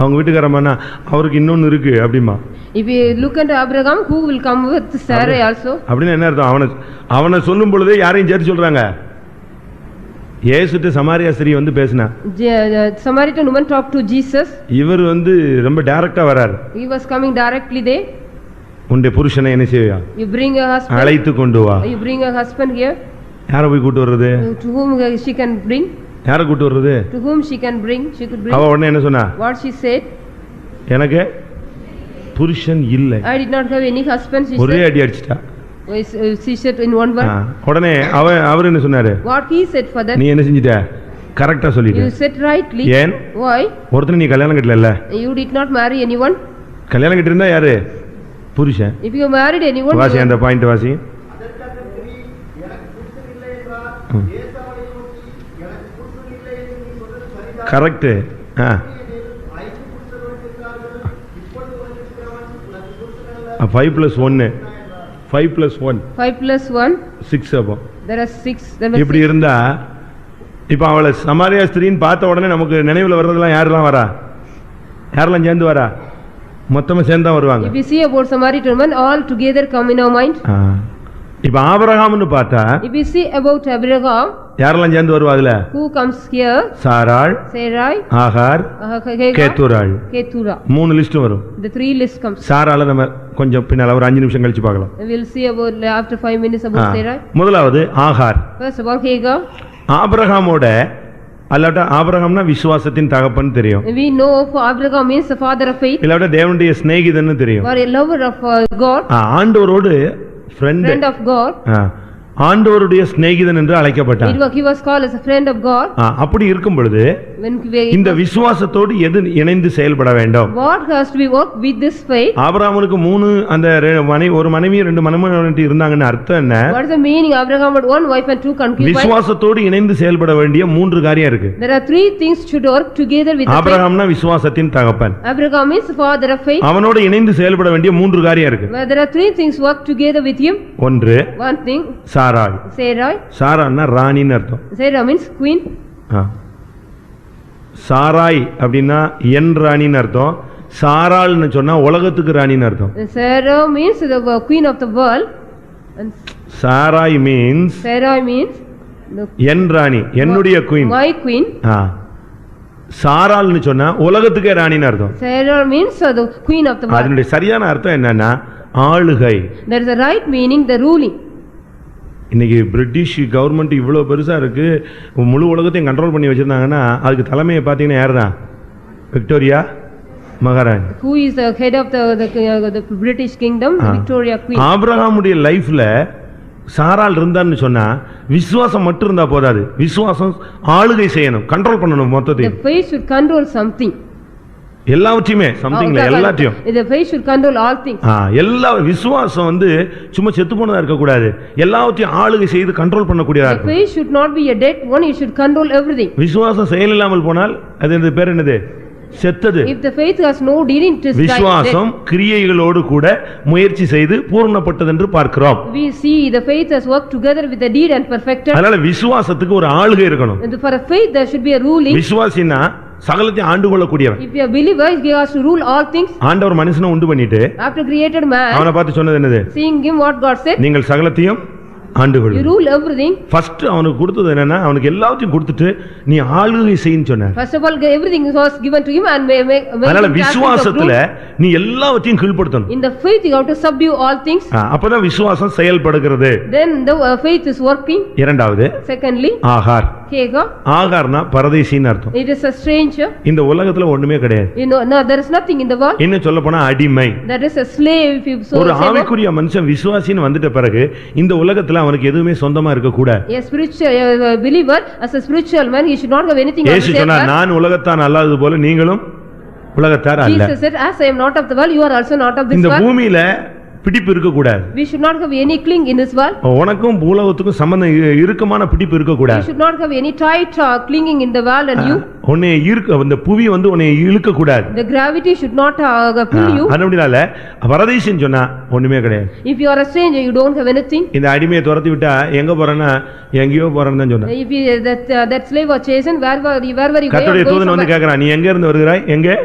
அவங்க வீட்டுக்காரம்மானா அவருக்கு இன்னொன்னு இருக்கு அப்படிமா. If you look at Abraham, who will come with Sarai also? அப்படின்னு என்ன அர்த்தம்? அவனை சொல்லும் பொழுதே யாரையும் சேர்த்து சொல்றாங்க. இயேசுட்ட சமாரியா ஸ்திரீ வந்து பேசினா. Samaritan woman talked to Jesus. இவர் வந்து ரொம்ப டைரக்டா வரார். He was coming directly there. உன்னுடைய புருஷனை என்ன செய்யா? You bring a husband. அழைத்து கொண்டு வா. You bring a husband here. யாரை போய் கூட்டி வர்றது? To whom she can bring? யாரை கூட்டி வர்றது? To whom she can bring? She could bring. அவ உடனே என்ன சொன்னா? What she said? எனக்கு புருஷன் இல்லை. I did not have any husband, she said. ஒரே அடி அடிச்சிட்டா. She said in one word. உடனே அவர் என்ன சொன்னாரு? What he said for that? நீ என்ன செஞ்சிட்ட? கரெக்ட்டா சொல்லிட்ட. You said rightly. ஏன்? Why? ஒருத்தனை நீ கல்யாணம் கட்டல. You did not marry anyone. கல்யாணம் கட்டிருந்தா யாரு? புருஷன். If you married anyone. வாசி அந்த பாயிண்ட் வாசி. கரெக்ட். 5 plus 1 5 plus 1 5 plus 1 6 அப்போ there are 6 இப்படி இருந்தா இப்ப அவளை சமாரியா ஸ்திரீன்னு பார்த்த உடனே நமக்கு நினைவுல வர்றதெல்லாம் யாரெல்லாம் வரா? யாரெல்லாம் சேர்ந்து வரா? மொத்தமா சேர்ந்தா வருவாங்க. If you see about Samaritan woman, all together come in our mind. இப்ப ஆபிரகாம்னு பார்த்தா if you see about Abraham, யாரெல்லாம் சேர்ந்து வருவா அதுல? who comes here? சாராள், Sarai, ஆகார், கேத்துராள். Ketura. மூணு லிஸ்ட் வரும். The 3 list comes. சாராள நம்ம கொஞ்சம் பின்னால ஒரு 5 நிமிஷம் கழிச்சு பார்க்கலாம். We will see about after 5 minutes about Sarai. முதலாவது ஆகார். First of all Hagar. ஆபிரகாமோட அல்லாட்ட ஆபிரகாம்னா விசுவாசத்தின் தகப்பன் தெரியும். We know Abraham means the father of faith. இல்லாட்ட தேவனுடைய சிநேகிதன்னு தெரியும். Or a lover of God. ஆண்டவரோடு friend of God. ஆண்டவருடைய சிநேகிதன் என்று அழைக்கப்பட்டார். He was called as a friend of God. அப்படி இருக்கும் பொழுது இந்த விசுவாசத்தோடு எது இணைந்து செயல்பட வேண்டும்? What has to be worked with this faith? ஆபிரகாமுக்கு 3 அந்த ஒரு மனைவி 2 மணமகன்கள் இருந்தாங்கன்னு அர்த்தம் என்ன? What is the meaning? Abraham had 1 wife and 2 concubines. விசுவாசத்தோடு இணைந்து செயல்பட வேண்டிய 3 காரியம் இருக்கு. There are 3 things should work together with the ஆபிரகாம்னா விசுவாசத்தின் தகப்பன். Abraham is the father of faith. அவனோடு இணைந்து செயல்பட வேண்டிய 3 காரியம் இருக்கு. There are 3 things work together with him. One thing. சாராள். சாரான்னா ராணின்னு அர்த்தம். Sarah means queen. சாராய் அப்படின்னா என் ராணின்னு அர்த்தம். சாராள்னு சொன்னா உலகத்துக்கு ராணின்னு அர்த்தம். Sarah means the queen of the world. Sarai means என் ராணி, என்னுடைய queen. My queen. சாராள்னு சொன்னா உலகத்துக்கே ராணின்னு அர்த்தம். Sarah means the queen of the world. அதனுடைய சரியான அர்த்தம் என்னன்னா ஆளுகை. There is a right meaning, the ruling. இன்னைக்கு பிரிட்டிஷ் கவர்மெண்ட் இவ்வளோ பெருசா இருக்கு, முழு உலகத்தையும் கண்ட்ரோல் பண்ணி வச்சிருந்தாங்கன்னா அதுக்கு தலைமையை பார்த்தீங்கன்னா யார் தான்? விக்டோரியா மகாராணி. Who is the head of the British kingdom? Victoria Queen. ஆபிரகாமுடைய லைஃப்ல சாராள் இருந்தான்னு சொன்னா விசுவாசம் மட்டும் இருந்தா போதாது, விசுவாசம் ஆளுகை செய்யணும், கண்ட்ரோல் பண்ணணும் மொத்தத்தையும். The faith should control something. எல்லாவற்றையுமே சம்திங்ல எல்லாத்தையும். The faith should control all things. எல்லா விசுவாசம் வந்து சும்மா செத்து போனதா இருக்க கூடாது, எல்லாவற்றையும் ஆளுகை செய்து கண்ட்ரோல் பண்ணக்கூடியதா இருக்கணும். The faith should not be a dead one, it should control everything. விசுவாசம் செயல் இல்லாமல் போனால் அது பேர் என்னது? செத்தது. If the faith has no deed, it is விசுவாசம் கிரியைகளோடு கூட முயற்சி செய்து பூரணப்பட்டது என்று பார்க்கிறோம். We see the faith has worked together with the deed and perfected. அதனால விசுவாசத்துக்கு ஒரு ஆளுகை இருக்கணும். For a faith there should be a ruling. விசுவாசினா சகலத்தையும் ஆண்டு கொள்ளக்கூடியவன். If you are believer, he has to rule all things. ஆண்டவர் மனுஷனை உண்டு பண்ணிட்டு after created man, அவனை பார்த்து சொன்னது என்னது? seeing him what God said, நீங்கள் சகலத்தையும் ஆண்டு கொள்ளுங்கள். You rule everything. ஃபர்ஸ்ட் அவனுக்கு கொடுத்தது என்னன்னா அவனுக்கு எல்லாத்தையும் கொடுத்துட்டு நீ ஆளுகை செய்யின்னு சொன்னார். First of all everything was given to him and make அதனால விசுவாசத்துல நீ எல்லாவற்றையும் கீழ்ப்படுத்தணும். In the faith you have to subdue all things. அப்பதான் விசுவாசம் செயல்படுகிறது. Then the faith is working. இரண்டாவது secondly ஆகார். Hagar. ஆகார்னா பரதேசின்னு அர்த்தம். It is a stranger. இந்த உலகத்துல ஒண்ணுமே கிடையாது. You know, no, there is nothing in the world. என்ன சொல்ல போனா அடிமை. That is a slave if you so. ஒரு ஆவிக்குரிய மனுஷன் விசுவாசின்னு வந்துட்ட பிறகு இந்த உலகத்துல அவனுக்கு எதுவுமே சொந்தமா இருக்க கூடாது. A spiritual believer, as a spiritual man, he should not have anything of இயேசு சொன்னார், நான் உலகத்தான் அல்லாதது போல நீங்களும் உலகத்தார் அல்ல. Jesus said, as I am not of the world, you are also not of this world. இந்த பூமியில பிடிப்பு இருக்க கூடாது. We should not have any cling in this world. உனக்கும் பூலோகத்துக்கும் சம்பந்தம் இறுக்கமான பிடிப்பு இருக்க கூடாது. We should not have any tight clinging in the world and you. உன்னை அந்த புவி வந்து உன்னை இழுக்க கூடாது. The gravity should not pull you. அதனால பரதேசின்னு சொன்னா ஒண்ணுமே கிடையாது. If you are a stranger, you don't have anything. இந்த அடிமையை துரத்தி விட்டா எங்க போறேன்னா எங்கேயோ போறேன்னு தான் சொன்னா. If that slave was chastened, where were you? கர்த்தருடைய தூதன் வந்து கேக்குறான், நீ எங்க இருந்து வருகிறாய்? எங்க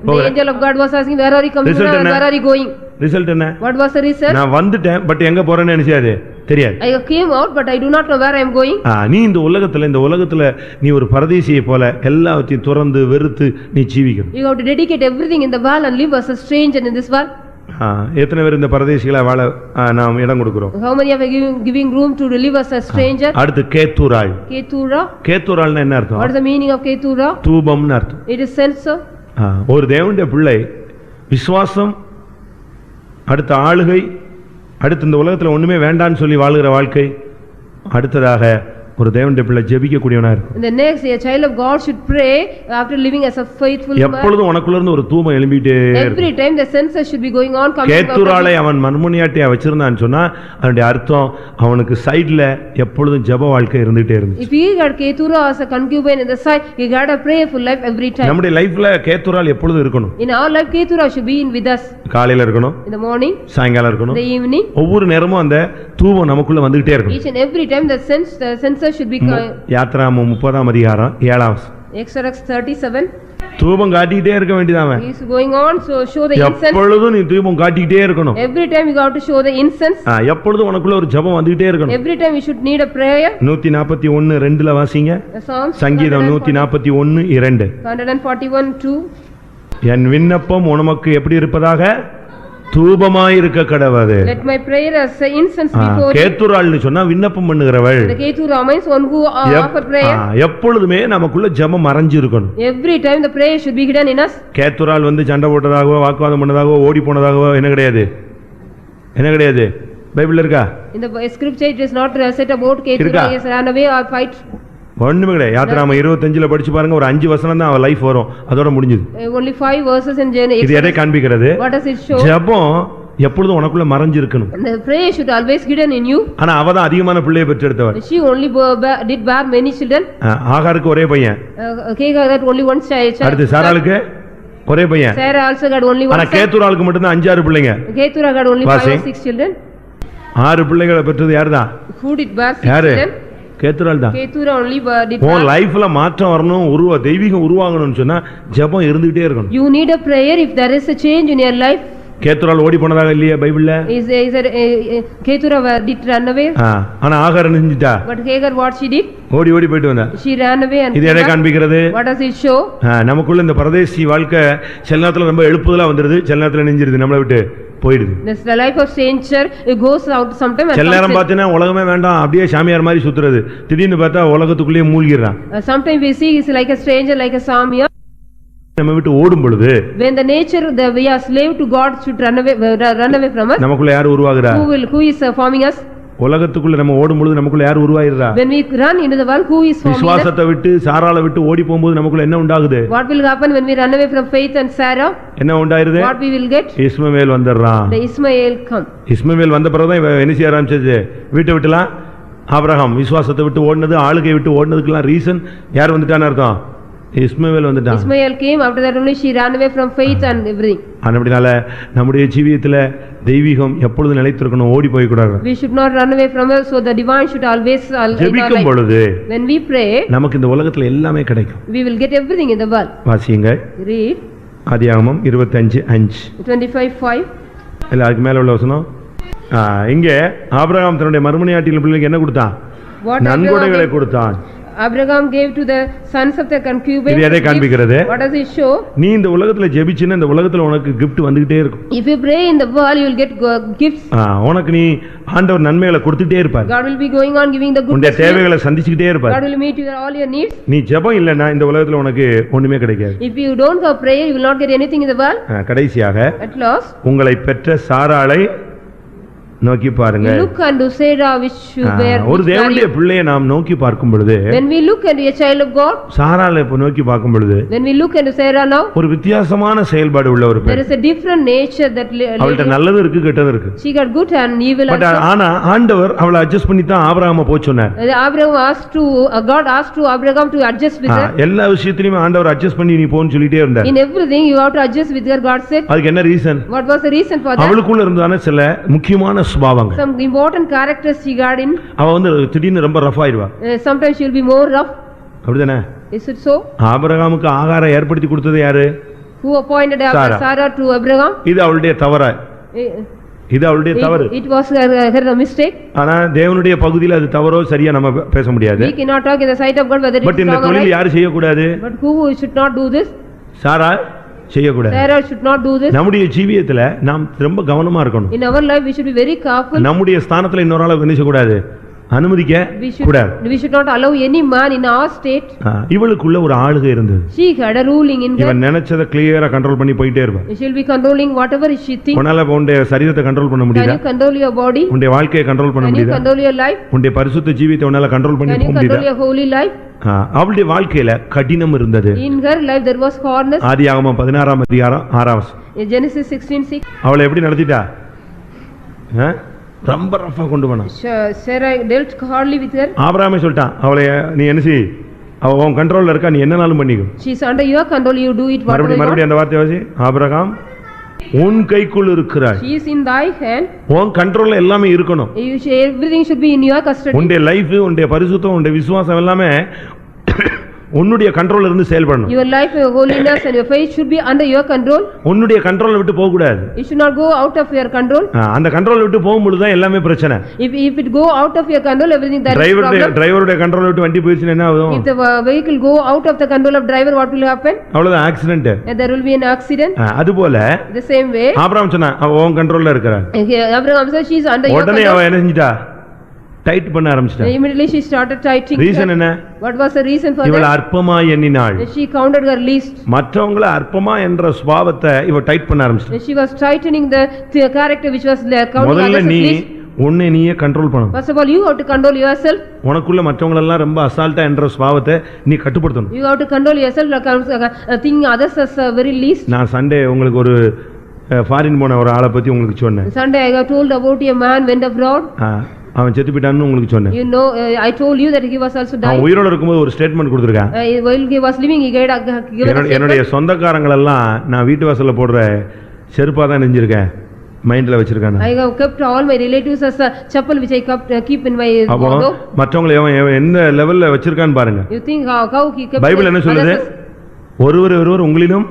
The angel of God was asking, where are you coming Result from and என்ன? where are you going? Result என்ன? What was the result? நான் வந்துட்டேன், பட் எங்க போறேன்னு நினைச்சாது தெரியாது. I came out, but I do not know where I am going. நீ இந்த உலகத்துல நீ ஒரு பரதேசியை போல எல்லாவற்றையும் துறந்து வெறுத்து நீ ஜீவிக்கணும். You have to dedicate everything in the world and live as a stranger in this world. எத்தனை பேர் இந்த பரதேசிகளை வாழ நாம் இடம் கொடுக்கிறோம்? How many are giving room to live as a stranger? அடுத்து கேத்துராள். Ketura. கேத்துராள்னா என்ன அர்த்தம்? What is the meaning of Ketura? தூபம்னு அர்த்தம். It is censer. ஒரு தேவனுடைய பிள்ளை விசுவாசம், அடுத்த ஆளுகை, அடுத்து இந்த உலகத்துல ஒண்ணுமே வேண்டான்னு சொல்லி வாழ்கிற வாழ்க்கை, அடுத்ததாக ஒரு தேவனுடைய பிள்ளை ஜெபிக்கக்கூடியவனா இருக்கும். The next, a child of God should pray after living as a faithful man. எப்பொழுதும் உனக்குள்ள இருந்து ஒரு தூபம் எழும்பிட்டே இருக்கும். Every time the censer should be going on, coming. கேத்துராளை அவன் மண்முனியாட்டியா வச்சிருந்தான்னு சொன்னா அதனுடைய அர்த்தம் அவனுக்கு சைடுல எப்பொழுதும் ஜெப வாழ்க்கை இருந்துட்டே இருந்துச்சு. If he had Ketura as a concubine in the side, he had a prayerful life every time. நம்முடைய லைஃப்ல கேத்துராள் எப்பொழுதும் இருக்கணும். In our life, Ketura should be in with us. காலையில இருக்கணும், In the morning, சாயங்காலம் இருக்கணும், in the evening. ஒவ்வொரு நேரமும் அந்த தூபம் நமக்குள்ள வந்துட்டே இருக்கணும். Each and every time the censer should be. யாத்ராகமம் 30ஆம் அதிகாரம் 7ஆம் Exodus 37. தூபம் காட்டிக்கிட்டே இருக்க வேண்டியதாமே. He is going on, so show the incense. எப்பொழுதும் நீ தூபம் காட்டிக்கிட்டே இருக்கணும். Every time you have to show the incense. எப்பொழுதும் உனக்குள்ள ஒரு ஜெபம் வந்துட்டே இருக்கணும். Every time you should need a prayer. 141:2 வாசிங்க. சங்கீதம் 141:2. 141:2. என் விண்ணப்பம் உனக்கு எப்படி இருப்பதாக தூபமாய் இருக்க கடவது. Let my prayer as an incense before you. கேத்துராள்னு சொன்னா விண்ணப்பம் பண்ணுகிறவள். The Ketura means one who offer prayer. எப்பொழுதுமே நமக்குள்ள ஜெபம் மறைஞ்சு இருக்கணும். Every time the prayer should be hidden in us. கேத்துராள் வந்து சண்டை போட்டதாகவோ வாக்குவாதம் பண்ணதாகவோ ஓடி போனதாகவோ என்ன கிடையாது, என்ன கிடையாது. பைபிள்ல இருக்கா? In the scripture it is not said about Ketura is ran away or fight. ஒண்ணுமே கிடையாது. யாத்திராகமம் 25 படிச்சு பாருங்க, ஒரு 5 வசனம் தான் அவ லைஃப் வரும், அதோட முடிஞ்சது. Only 5 verses in Genesis. இது எதை காண்பிக்கிறது? What does it show? ஜெபம் எப்பொழுதும் உனக்குள்ள மறைஞ்சு இருக்கணும். The prayer should always hidden in you. ஆனா அவ தான் அதிகமான பிள்ளையை பெற்றெடுத்தவள். She only did bear many children. ஆகாருக்கு ஒரே பையன். Hagar had only one child. அடுத்து சாராளுக்கு ஒரே பையன். Sarah also had only one. ஆனா கேத்துராளுக்கு மட்டும் தான் 5-6 பிள்ளைங்க. Ketura had only 5 or 6 children. 6 பிள்ளைகளை பெற்றது யார்தான்? Who did bear 6 children? கேத்துராள் தான். Ketura only did. உன் லைஃப்ல மாற்றம் வரணும், தெய்வீகம் உருவாகணும்னு சொன்னா ஜெபம் இருந்துட்டே இருக்கணும். You need a prayer if there is a change in your life. கேத்துராள் ஓடி போனதாக இல்லையா பைபிள்ல? Is Ketura did run away? ஆனா ஆகார் நின்னுட்டா. But Hagar what she did? ஓடி போயிட்டு வந்தா. She ran away and. இது எதை காண்பிக்கிறது? What does it show? நமக்குள்ள இந்த பரதேசி வாழ்க்கை சில நேரத்துல ரொம்ப எழுப்புதலா வந்துருது, சில நேரத்துல நெஞ்சிருது, நம்மளை விட்டு போயிடுது. The life of stranger it goes out sometime. சில நேரம் பார்த்தீங்கன்னா உலகமே வேண்டாம், அப்படியே சாமியார் மாதிரி சுத்துறது, திடீர்னு பார்த்தா உலகத்துக்குள்ளேயே மூழ்கிறான். Sometimes we see is like a stranger, like a samya. நம்ம விட்டு ஓடும் பொழுது when the nature we are slave to God should run away from us. நமக்குள்ள யார் உருவாகுறா? Who is forming us? உலகத்துக்குள்ள நம்ம ஓடும் பொழுது நமக்குள்ள யார் உருவாயிரா? When we run into the world, who is forming us? விசுவாசத்தை விட்டு சாராளை விட்டு ஓடி போகும்போது நமக்குள்ள என்ன உண்டாகுது? What will happen when we run away from faith and Sarah? என்ன உண்டாயிருது? What we will get? Ishmael வந்துறான். The Ismael come. இஸ்மவேல் வந்த பிறகு தான் என்ன செய்ய ஆரம்பிச்சது? வீட்டை விட்டுலாம் ஆபிரகாம் விசுவாசத்தை விட்டு ஓடுனது, ஆளுகை விட்டு ஓடுனதுக்கெல்லாம் ரீசன் யார் வந்துட்டான்னு அர்த்தம்? இஸ்மவேல் வந்துட்டான். Ismael came, after that only she ran away from faith and everything. அப்படினால நம்முடைய ஜீவியத்துல தெய்வீகம் எப்பொழுதும் நிலைத்திருக்கணும், ஓடி போய் கூடாது. We should not run away from us, so the divine should always ஜெபிக்கும் பொழுது when we pray நமக்கு இந்த உலகத்துல எல்லாமே கிடைக்கும். We will get everything in the world. வாசிங்க. Read ஆதியாகமம் 25:5. 25:5. இல்ல அதுக்கு மேல உள்ள வசனம். இங்க ஆபிரகாம் தன்னுடைய மறுமனையாட்டியின் பிள்ளைக்கு என்ன கொடுத்தான்? நன்கொடைகளை கொடுத்தான். Abraham gave to the sons of the concubines. இது எதை காண்பிக்கிறது? What does it show? நீ இந்த உலகத்துல ஜெபிச்சினா இந்த உலகத்துல உனக்கு gift வந்துட்டே இருக்கும். If you pray in the world, you will get gifts. உனக்கு நீ ஆண்டவர் நன்மைகளை கொடுத்துட்டே இருப்பார். God will be going on giving the good. உன்னுடைய தேவைகளை சந்திச்சிட்டே இருப்பார். God will meet all your needs. நீ ஜெபம் இல்லனா இந்த உலகத்துல உனக்கு ஒண்ணுமே கிடைக்காது. If you don't have prayer, you will not get anything in the world. கடைசியாக At last, உங்களை பெற்ற சாராளை நோக்கி பாருங்க. Look unto Sarah which you bear. ஒரு தேவனுடைய பிள்ளையை நாம் நோக்கி பார்க்கும் பொழுது, when we look into a child of God, சாராளை நோக்கி பார்க்கும் பொழுது, when we look into Sarah now, ஒரு வித்தியாசமான செயல்பாடு உள்ள ஒரு பெண். there is a different nature that அவள்ட்ட நல்லது இருக்கு, கெட்டது இருக்கு. She got good and evil. But ஆனா ஆண்டவர் அவளை அட்ஜஸ்ட் பண்ணி தான் ஆபிரகாமை போய் சொன்னார். Abraham asked to God asked to Abraham to adjust with her. எல்லா விஷயத்திலயும் ஆண்டவர் அட்ஜஸ்ட் பண்ணி நீ போன்னு சொல்லிட்டே இருந்தார். In everything you have to adjust with her, God said. அதுக்கு என்ன reason? What was the reason for that? அவளுக்குள்ள இருந்தான சில முக்கியமான சுபாவங்கள். Some important characters she got in. அவ வந்து திடீர்னு ரொம்ப rough ஆயிடுவா. Sometimes she will be more rough. அப்படிதானே? Is it so? ஆபிரகாமுக்கு ஆகாரம் ஏற்படுத்தி கொடுத்தது யாரு? Who appointed Sarah. Sarah to Abraham? இது அவளுடைய தவறா? இது அவளுடைய தவறு. It was her mistake. ஆனா தேவனுடைய பகுதியில் அது தவறோ சரியா நம்ம பேச முடியாது. We cannot talk in the sight of God whether it is but இந்த wrong or தொழில் right. யார் செய்யக்கூடாது? But who should not do this? சாரா செய்யக்கூடாது. Sarah should not do this. நம்முடைய ஜீவியத்துல நாம் ரொம்ப கவனமா இருக்கணும். In our life we should be very careful. நம்முடைய ஸ்தானத்துல இன்னொரு ஆளை என்ன செய்யக்கூடாது? அனுமதிக்க கூடாது. We should not allow any man in our state. இவளுக்குள்ள ஒரு ஆளுகை இருந்தது. She had a ruling in her. இவன் நினைச்சத கிளியரா கண்ட்ரோல் பண்ணி போயிட்டே இருப்பா. She will be controlling whatever she thinks. உன்னால உன்னுடைய சரீரத்தை கண்ட்ரோல் பண்ண முடியுதா? Can you control your body? உன்னுடைய வாழ்க்கையை கண்ட்ரோல் பண்ண Can you முடியுதா? control your life? உன்னுடைய பரிசுத்த ஜீவியத்தை உன்னால கண்ட்ரோல் பண்ணி Can you போக control முடியுதா? your holy life? அவளுடைய வாழ்க்கையில கடினம் இருந்தது. In her life there was hardness. ஆதியாகமம் 16ஆம் அதிகாரம் 6ஆம் வசனம். In Genesis 16:6. அவளை எப்படி நடத்திட்டா? ரொம்ப ரஃபா கொண்டு போனா. Sarah dealt hardly with her. ஆபிரகாமே சொல்லிட்டான், அவளை நீ என்ன செய், அவ உன் கண்ட்ரோல்ல இருக்கா, நீ என்னனாலும் பண்ணிக்கோ. She is under your control, you do it whatever you want. மறுபடியும் அந்த வார்த்தை வாசி. ஆபிரகாம் உன் கைக்குள் இருக்கிறாய். She is in thy hand. உன் கண்ட்ரோல்ல எல்லாமே இருக்கணும். Everything should be in your custody. உன்னுடைய லைஃப், உன்னுடைய பரிசுத்தம், உன்னுடைய விசுவாசம் எல்லாமே உன்னுடைய கண்ட்ரோல்ல இருந்து செயல்படணும். Your life, your holiness and your faith should be under your control. உன்னுடைய கண்ட்ரோல்ல விட்டு போக கூடாது. It should not go out of your control. அந்த கண்ட்ரோல்ல விட்டு போகும்போது தான் எல்லாமே பிரச்சனை. If it go out of your control, everything that is problem. டிரைவருடைய கண்ட்ரோல்ல விட்டு வண்டி போயிடுச்சுனா என்ன ஆகும்? If the vehicle go out of the control of driver, what will happen? அவ்வளவுதான், accident. There will be an accident. அதுபோல The same way ஆபிரகாம் சொன்னா அவ உன் கண்ட்ரோல்ல இருக்கறா. Abraham said she is under your control. உடனே அவ என்ன செஞ்சிட்டா? டைட் பண்ண ஆரம்பிச்சிட்டா. Immediately she started tightening. Reason என்ன? What was the reason for that? இவள் அற்பமா எண்ணினாள். She counted her least. மற்றவங்கள அற்பமா என்ற சுபாவத்தை இவ டைட் பண்ண ஆரம்பிச்சிட்டா. She was tightening the character which was counting முதல்ல others நீ least. உன்னை நீயே கண்ட்ரோல் பண்ணணும். First of all, you have to control yourself. உனக்குள்ள மற்றவங்க எல்லாம் ரொம்ப அசால்ட்டா என்ற சுபாவத்தை நீ கட்டுப்படுத்தணும். You have to control yourself, thinking others as very least. நான் சண்டே உங்களுக்கு ஒரு ஃபாரின் போன ஒரு ஆளை பத்தி உங்களுக்கு சொன்னேன். Sunday I got told about a man went abroad. அவன் செத்து போயிட்டான்னு உங்களுக்கு சொன்னேன். You know, I told you that he was also died. அவன் உயிரோட இருக்கும்போது ஒரு statement கொடுத்திருக்கான். While he was living, he gave என்னுடைய சொந்தக்காரங்கள் எல்லாம் நான் வீட்டு வாசல்ல போடுற செருப்பா தான் நெஞ்சிருக்கேன், மைண்ட்ல வச்சிருக்கானே. I have kept all my relatives as a chapel which I keep in my wardrobe. மற்றவங்களை அவன் எந்த லெவல்ல வச்சிருக்கான்னு பாருங்க. You think how he kept. Bible என்ன சொல்லுது? ஒருவர் உங்களிலும்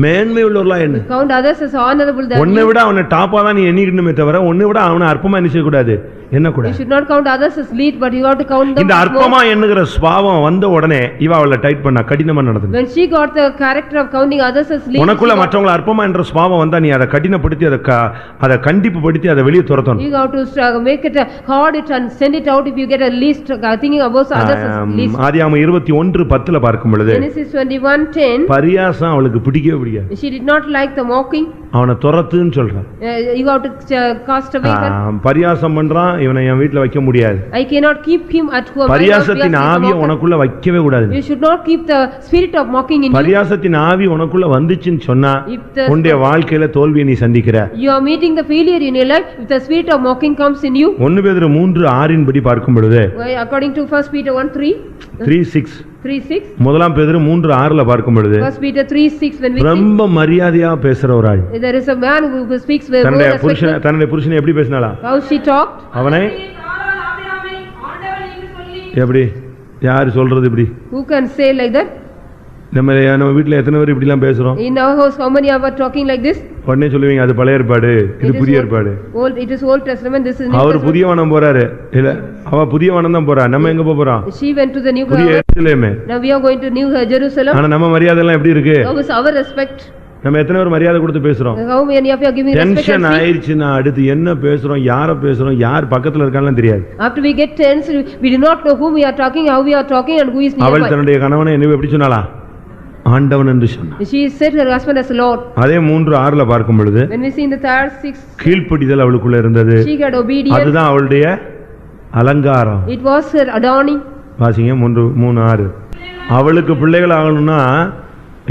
மேன்மை உள்ளவர்களா என்ன? Count others as honorable than you. உன்னை விட அவனை டாப்பா தான் நீ எண்ணிக்கணுமே தவிர உன்னை விட அவனை அற்பமா எண்ணிக்க கூடாது. என்ன கூட? You should not count others as least, but you have to count them. இந்த அற்பமா எண்ணுகிற சுபாவம் வந்த உடனே இவ அவளை டைட் பண்ணா, கடினமா நடந்துது. When she got the character of counting others as least, உனக்குள்ள மற்றவங்கள அற்பமா என்ற சுபாவம் வந்தா நீ அதை கடினப்படுத்தி அதை கண்டிப்புப்படுத்தி அதை வெளியே துரத்தணும். You have to make it hard it and send it out if you get a least thinking about others as least. ஆதியாகமம் 21:10 பார்க்கும் பொழுது Genesis 21:10 பரியாசம் அவளுக்கு பிடிக்கவே பிடிக்காது. She did not like the mocking. அவனை துரத்துன்னு சொல்றான். You have to cast away her. பரியாசம் பண்றான், இவனை என் வீட்ல வைக்க முடியாது. I cannot keep him at home. பரியாசத்தின் ஆவியை உனக்குள்ள வைக்கவே கூடாது. You should not keep the spirit of mocking in you. பரியாசத்தின் ஆவி உனக்குள்ள வந்துச்சுன்னு சொன்னா உன்னுடைய வாழ்க்கையில தோல்வியை நீ சந்திக்கிற. You are meeting the failure in your life if the spirit of mocking comes in you. 1 பேதுரு 3:6 படி பார்க்கும் பொழுது according to 1 Peter 3:6 முதலாம் பேதுரு 3:6 பார்க்கும் பொழுது 1 Peter 3:6 when we ரொம்ப மரியாதையா பேசுற ஒரு ஆள். there is a man who speaks very தன்னுடைய புருஷனை எப்படி பேசினாளா? How she talked? அவனை எப்படி யார் சொல்றது? இப்படி who can say like that? நம்ம வீட்ல எத்தனை பேர் இப்படி எல்லாம் பேசுறோம்? In our house how many are talking like this? உடனே சொல்லுவீங்க அது பழைய ஏற்பாடு, இது புதிய ஏற்பாடு. It is Old Testament, this is New Testament. அவர் புதியவனம் போறாரு. இல்ல அவ புதியவனம் தான் போறா. நம்ம எங்க போறோம்? She went to the New Jerusalem. Now we are going to New Jerusalem. ஆனா நம்ம மரியாதை எல்லாம் எப்படி இருக்கு? How is our respect? நம்ம எத்தனை பேர் மரியாதை கொடுத்து பேசுறோம்? How many of you are giving respect? Tension ஆயிருச்சுனா அடுத்து என்ன பேசுறோம், யாரை பேசுறோம், யார் பக்கத்துல இருக்கான்னு தெரியாது. After we get tense, we do not know whom we are talking, how we are talking and who is nearby. அவள் தன்னுடைய கணவனை என்ன எப்படி சொன்னாளா? ஆண்டவன் என்று சொன்னார். She said her husband as Lord. அதே 3:6 பார்க்கும் பொழுது when we see in the third 6 கீழ்ப்படிதல் அவளுக்குள்ள இருந்தது. she had obedience. அதுதான் அவளுடைய அலங்காரம். It was her adorning. வாசிங்க 3:6. அவளுக்கு பிள்ளைகள் ஆகணும்னா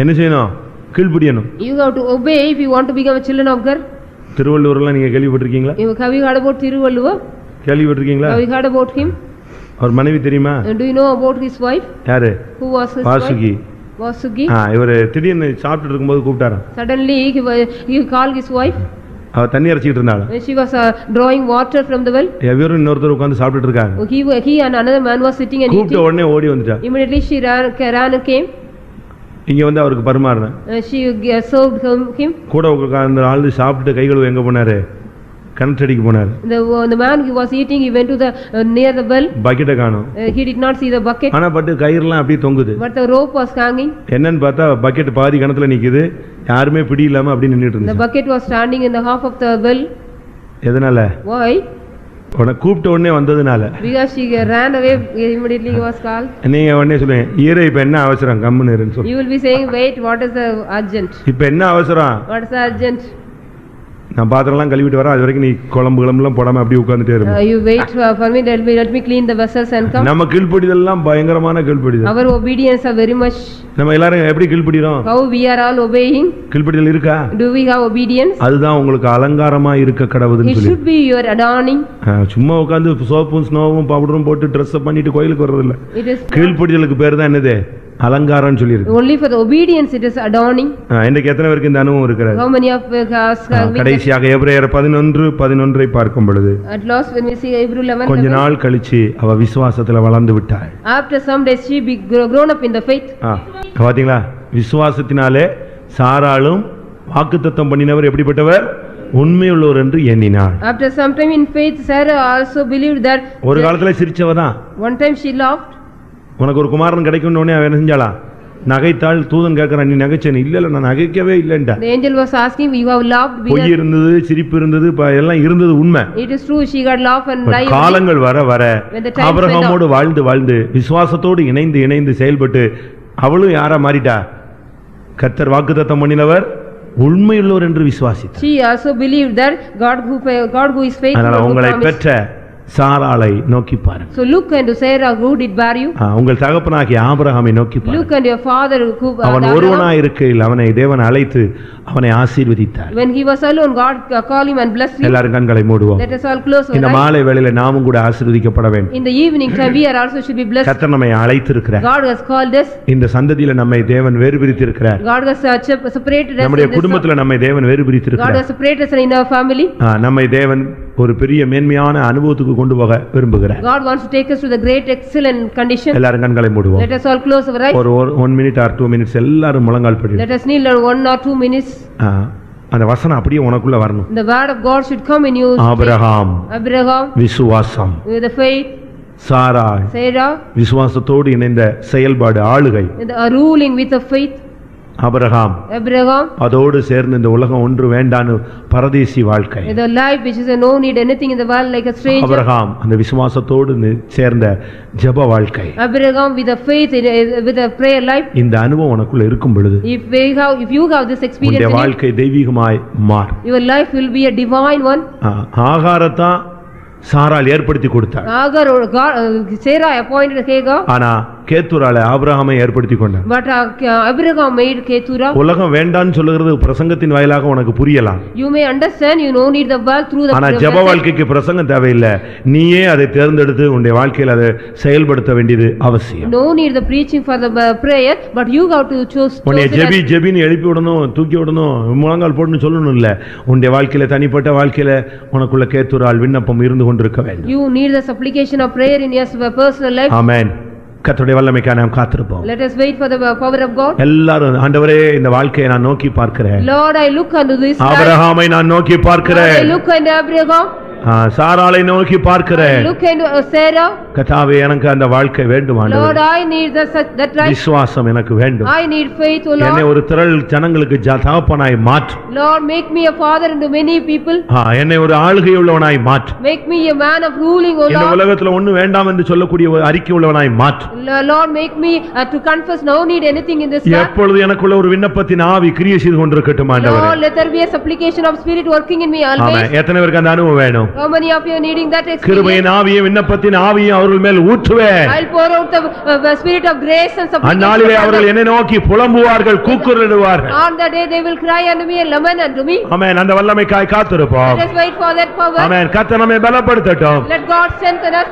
என்ன செய்யணும்? கீழ்ப்படியணும். You have to obey if you want to become a children of God. திருவள்ளுவர்லாம் நீங்க கேள்விப்பட்டிருக்கீங்களா? Have you heard about Thiruvalluvar? கேள்விப்பட்டிருக்கீங்களா? Have you heard about him? அவர் மனைவி தெரியுமா? Do you know about his wife? யாரு? Who was his Vasuki. wife? Vasugi. இவர் திடீர்னு சாப்பிட்டு இருக்கும்போது கூப்பிட்டாராம். Suddenly he called his wife. அவ தண்ணி அரைச்சிட்டு இருந்தாளா? She was drawing water from the well. எவரும் இன்னொருத்தர் உட்கார்ந்து சாப்பிட்டுட்டு இருக்காங்க. He and another man was sitting and eating. கூப்பிட்ட உடனே ஓடி வந்துட்டா. Immediately she ran and came. இங்க வந்து அவருக்கு பரிமாறினேன். She served him. கூட உட்கார்ந்த ஆளு சாப்பிட்டு கை கழுவ எங்க போனாரு? கிணற்றடிக்கு போனாரு. The man who was eating, he went to the near the well. பக்கெட்டை காணோம். He did not see the bucket. ஆனா பட்டு கயிறுலாம் அப்படியே தொங்குது. But the rope was hanging. என்னன்னு பார்த்தா பக்கெட் பாதி கிணத்துல நிக்குது. யாருமே பிடி இல்லாம அப்படி நின்னுட்டு The இருந்தாங்க. bucket was standing in the half of the well. எதனால? Why? உன்னை கூப்பிட்ட உடனே வந்ததுனால. Because she ran away immediately, he was called. நீங்க உடனே சொல்லுங்க ஈரே இப்ப என்ன அவசரம் கம்முன்னு இருன்னு சொல்லு. You will be saying, wait, what is the urgent? இப்ப என்ன அவசரம்? What is the urgent? நான் பாத்திரம்லாம் கழுவிட்டு வரேன், அது வரைக்கும் நீ குழம்புலாம் போடாம அப்படியே உட்கார்ந்துட்டே இரு. You wait for me, let me clean the vessels and come. நம்ம கீழ்ப்படிதெல்லாம் பயங்கரமான கீழ்ப்படிதல். Our obedience are very much. நம்ம எல்லாரும் எப்படி கீழ்ப்படிறோம்? How we are all obeying? கீழ்ப்படிதல் இருக்கா? Do we have obedience? அதுதான் உங்களுக்கு அலங்காரமா இருக்க கடவுதுன்னு It சொல்லி. should be your adorning. சும்மா உட்கார்ந்து சோப்பும் ஸ்னோவும் பவுடரும் போட்டு ட்ரெஸ் பண்ணிட்டு கோயிலுக்கு வர்றது இல்ல. It is கீழ்ப்படிதலுக்கு பேர் தான் என்னது? அலங்காரம்னு சொல்லி இருக்கு. only for the obedience it is adorning. இன்னைக்கு எத்தனை பேருக்கு இந்த அனுபவம் இருக்கிறது? How many of us கடைசியாக எபிரேயர் 11:11 பார்க்கும் பொழுது at last when we see Hebrew 11 கொஞ்ச நாள் கழிச்சு அவ விசுவாசத்துல வளர்ந்து விட்டாள். after some days she be grown up in the faith. பாத்தீங்களா? விசுவாசத்தினாலே சாராளும் வாக்குத்தத்தம் பண்ணினவர் எப்படிப்பட்டவர்? உண்மையுள்ளவர் என்று எண்ணினார். After some time in faith Sarah also believed that. ஒரு காலத்துல சிரிச்சவதான். One time she laughed. உனக்கு ஒரு குமாரன் கிடைக்கும் உடனே அவன் என்ன செஞ்சாளா? நகைத்தாள். தூதன் கேட்கறான், நீ நகைச்சேன்? இல்ல இல்ல நான் நகைக்கவே இல்லைன்டா. The angel was asking, you have laughed. பொய் இருந்தது, சிரிப்பு இருந்தது, எல்லாம் இருந்தது உண்மை. It is true, she got laugh and lie. காலங்கள் வர வர ஆபிரகாமோடு வாழ்ந்து விசுவாசத்தோடு இணைந்து செயல்பட்டு அவளும் யாரா மாறிட்டா? கர்த்தர் வாக்குத்தத்தம் பண்ணினவர் உண்மையுள்ளவர் என்று விசுவாசித்தார். She also believed that God who is faithful. அதனால உங்களை பெற்ற சாராளை நோக்கி பாருங்க. So look unto Sarah who did bear you. உங்கள் தகப்பனாகிய ஆபிரகாமை நோக்கி பாருங்க. Look unto your father who அவன் ஒருவனாய் இருக்கையில் அவனை தேவன் அழைத்து அவனை ஆசீர்வதித்தார். When he was alone, God called him and blessed him. எல்லாரும் கண்களை மூடுவோம். Let us all close our eyes. இந்த மாலை வேளையில நாமும் கூட ஆசீர்வதிக்கப்பட வேண்டும். In the evening time we are also should be blessed. கர்த்தர் நம்மை அழைத்திருக்கிறார். God has called us. இந்த சந்ததியில நம்மை தேவன் வேறுபிரித்திருக்கிறார். God has separated us. நம்முடைய குடும்பத்துல நம்மை தேவன் வேறுபிரித்திருக்கிறார். God has separated us in our family. நம்மை தேவன் ஒரு பெரிய மேன்மையான அனுபவத்துக்கு கொண்டு போக விரும்புகிறார். God wants to take us to the great excellent condition. எல்லாரும் கண்களை மூடுவோம். Let us all close our eyes. ஒரு 1 minute or 2 minutes எல்லாரும் முழங்கால் படிங்க. Let us kneel 1 or 2 minutes. அந்த வசனம் அப்படியே உனக்குள்ள வரணும். The word of God should come in you. Abraham விசுவாசம், with the faith. Sarai Sarah விசுவாசத்தோடு இணைந்த செயல்பாடு ஆளுகை. Ruling with the faith. Abraham அதோடு சேர்ந்து இந்த உலகம் ஒன்று வேண்டான்னு பரதேசி வாழ்க்கை. The life which is no need anything in the world like a stranger. Abraham அந்த விசுவாசத்தோடு சேர்ந்த ஜெப வாழ்க்கை. Abraham with a faith with a prayer life. இந்த அனுபவம் உனக்குள்ள இருக்கும் பொழுது if you have this experience, உன்னுடைய வாழ்க்கை தெய்வீகமாய் மாறும். Your life will be a divine one. ஆகாரத்தை சாராள் ஏற்படுத்தி கொடுத்தார். Sarah appointed Hagar. ஆனா கேத்துரால ஆபிரகாமை ஏற்படுத்தி கொண்டார். But Abraham made Keturah. உலகம் வேண்டான்னு சொல்லுகிறது பிரசங்கத்தின் வாயிலாக உனக்கு புரியலாம். You may understand, you don't need the world through the. ஆனா ஜெப வாழ்க்கைக்கு பிரசங்கம் தேவையில்லை. நீயே அதை தேர்ந்தெடுத்து உன்னுடைய வாழ்க்கையில் அதை செயல்படுத்த வேண்டியது அவசியம். No need the preaching for the prayer, but you have to choose. உன்னை ஜெபின்னு எழுப்பி விடணும், தூக்கி விடணும், முழங்கால் போடணும் சொல்லணும் இல்ல. உன்னுடைய வாழ்க்கையில தனிப்பட்ட வாழ்க்கையில உனக்குள்ள கேத்துரால் விண்ணப்பம் இருந்து கொண்டிருக்க வேண்டும். You need the supplication of prayer in your personal life. Amen. கர்த்தருடைய வல்லமைக்காக நாம் காத்திருப்போம். Let us wait for the power of God. எல்லாரும் ஆண்டவரே இந்த வாழ்க்கையை நான் நோக்கி பார்க்கிறேன். Lord, I look unto this life. ஆபிரகாமை நான் நோக்கி பார்க்கிறேன். I look unto Abraham. சாராளை நோக்கி பார்க்கிறேன். Look into Sarah. கர்த்தாவே எனக்கு அந்த வாழ்க்கை வேண்டும் ஆண்டவரே. Lord, I need that life. விசுவாசம் எனக்கு வேண்டும். I need faith, O Lord. என்னை ஒரு திரள் ஜனங்களுக்கு தகப்பனாய் மாற்று. Lord, make me a father unto many people. என்னை ஒரு ஆளுகை உள்ளவனாய் மாற்று. Make me a man of ruling, O Lord. இந்த உலகத்துல ஒண்ணு வேண்டாம் என்று சொல்லக்கூடிய ஒரு அறிக்கை உள்ளவனாய் மாற்று. Lord, make me to confess no need anything in this world. எப்பொழுது எனக்குள்ள ஒரு விண்ணப்பத்தின் ஆவி கிரியை செய்து கொண்டிருக்கட்டும் ஆண்டவரே. Lord, let there be a supplication of spirit working in me always. ஆமென். எத்தனை பேருக்கு அந்த அனுபவம் வேணும்? How many of you are needing that experience? கிருபையின் ஆவியும் விண்ணப்பத்தின் ஆவியும் அவர்கள் மேல் ஊற்றுவேன். I'll pour out the spirit of grace and supplication. அந்நாளிலே அவர்கள் என்னை நோக்கி புலம்புவார்கள், கூக்குரலிடுவார்கள். On that day they will cry unto me and lament unto me. ஆமென். அந்த வல்லமைக்காய் காத்திருப்போம். Let us wait for that power. ஆமென். கர்த்தர் நம்மை பலப்படுத்தட்டும். Let God strengthen us.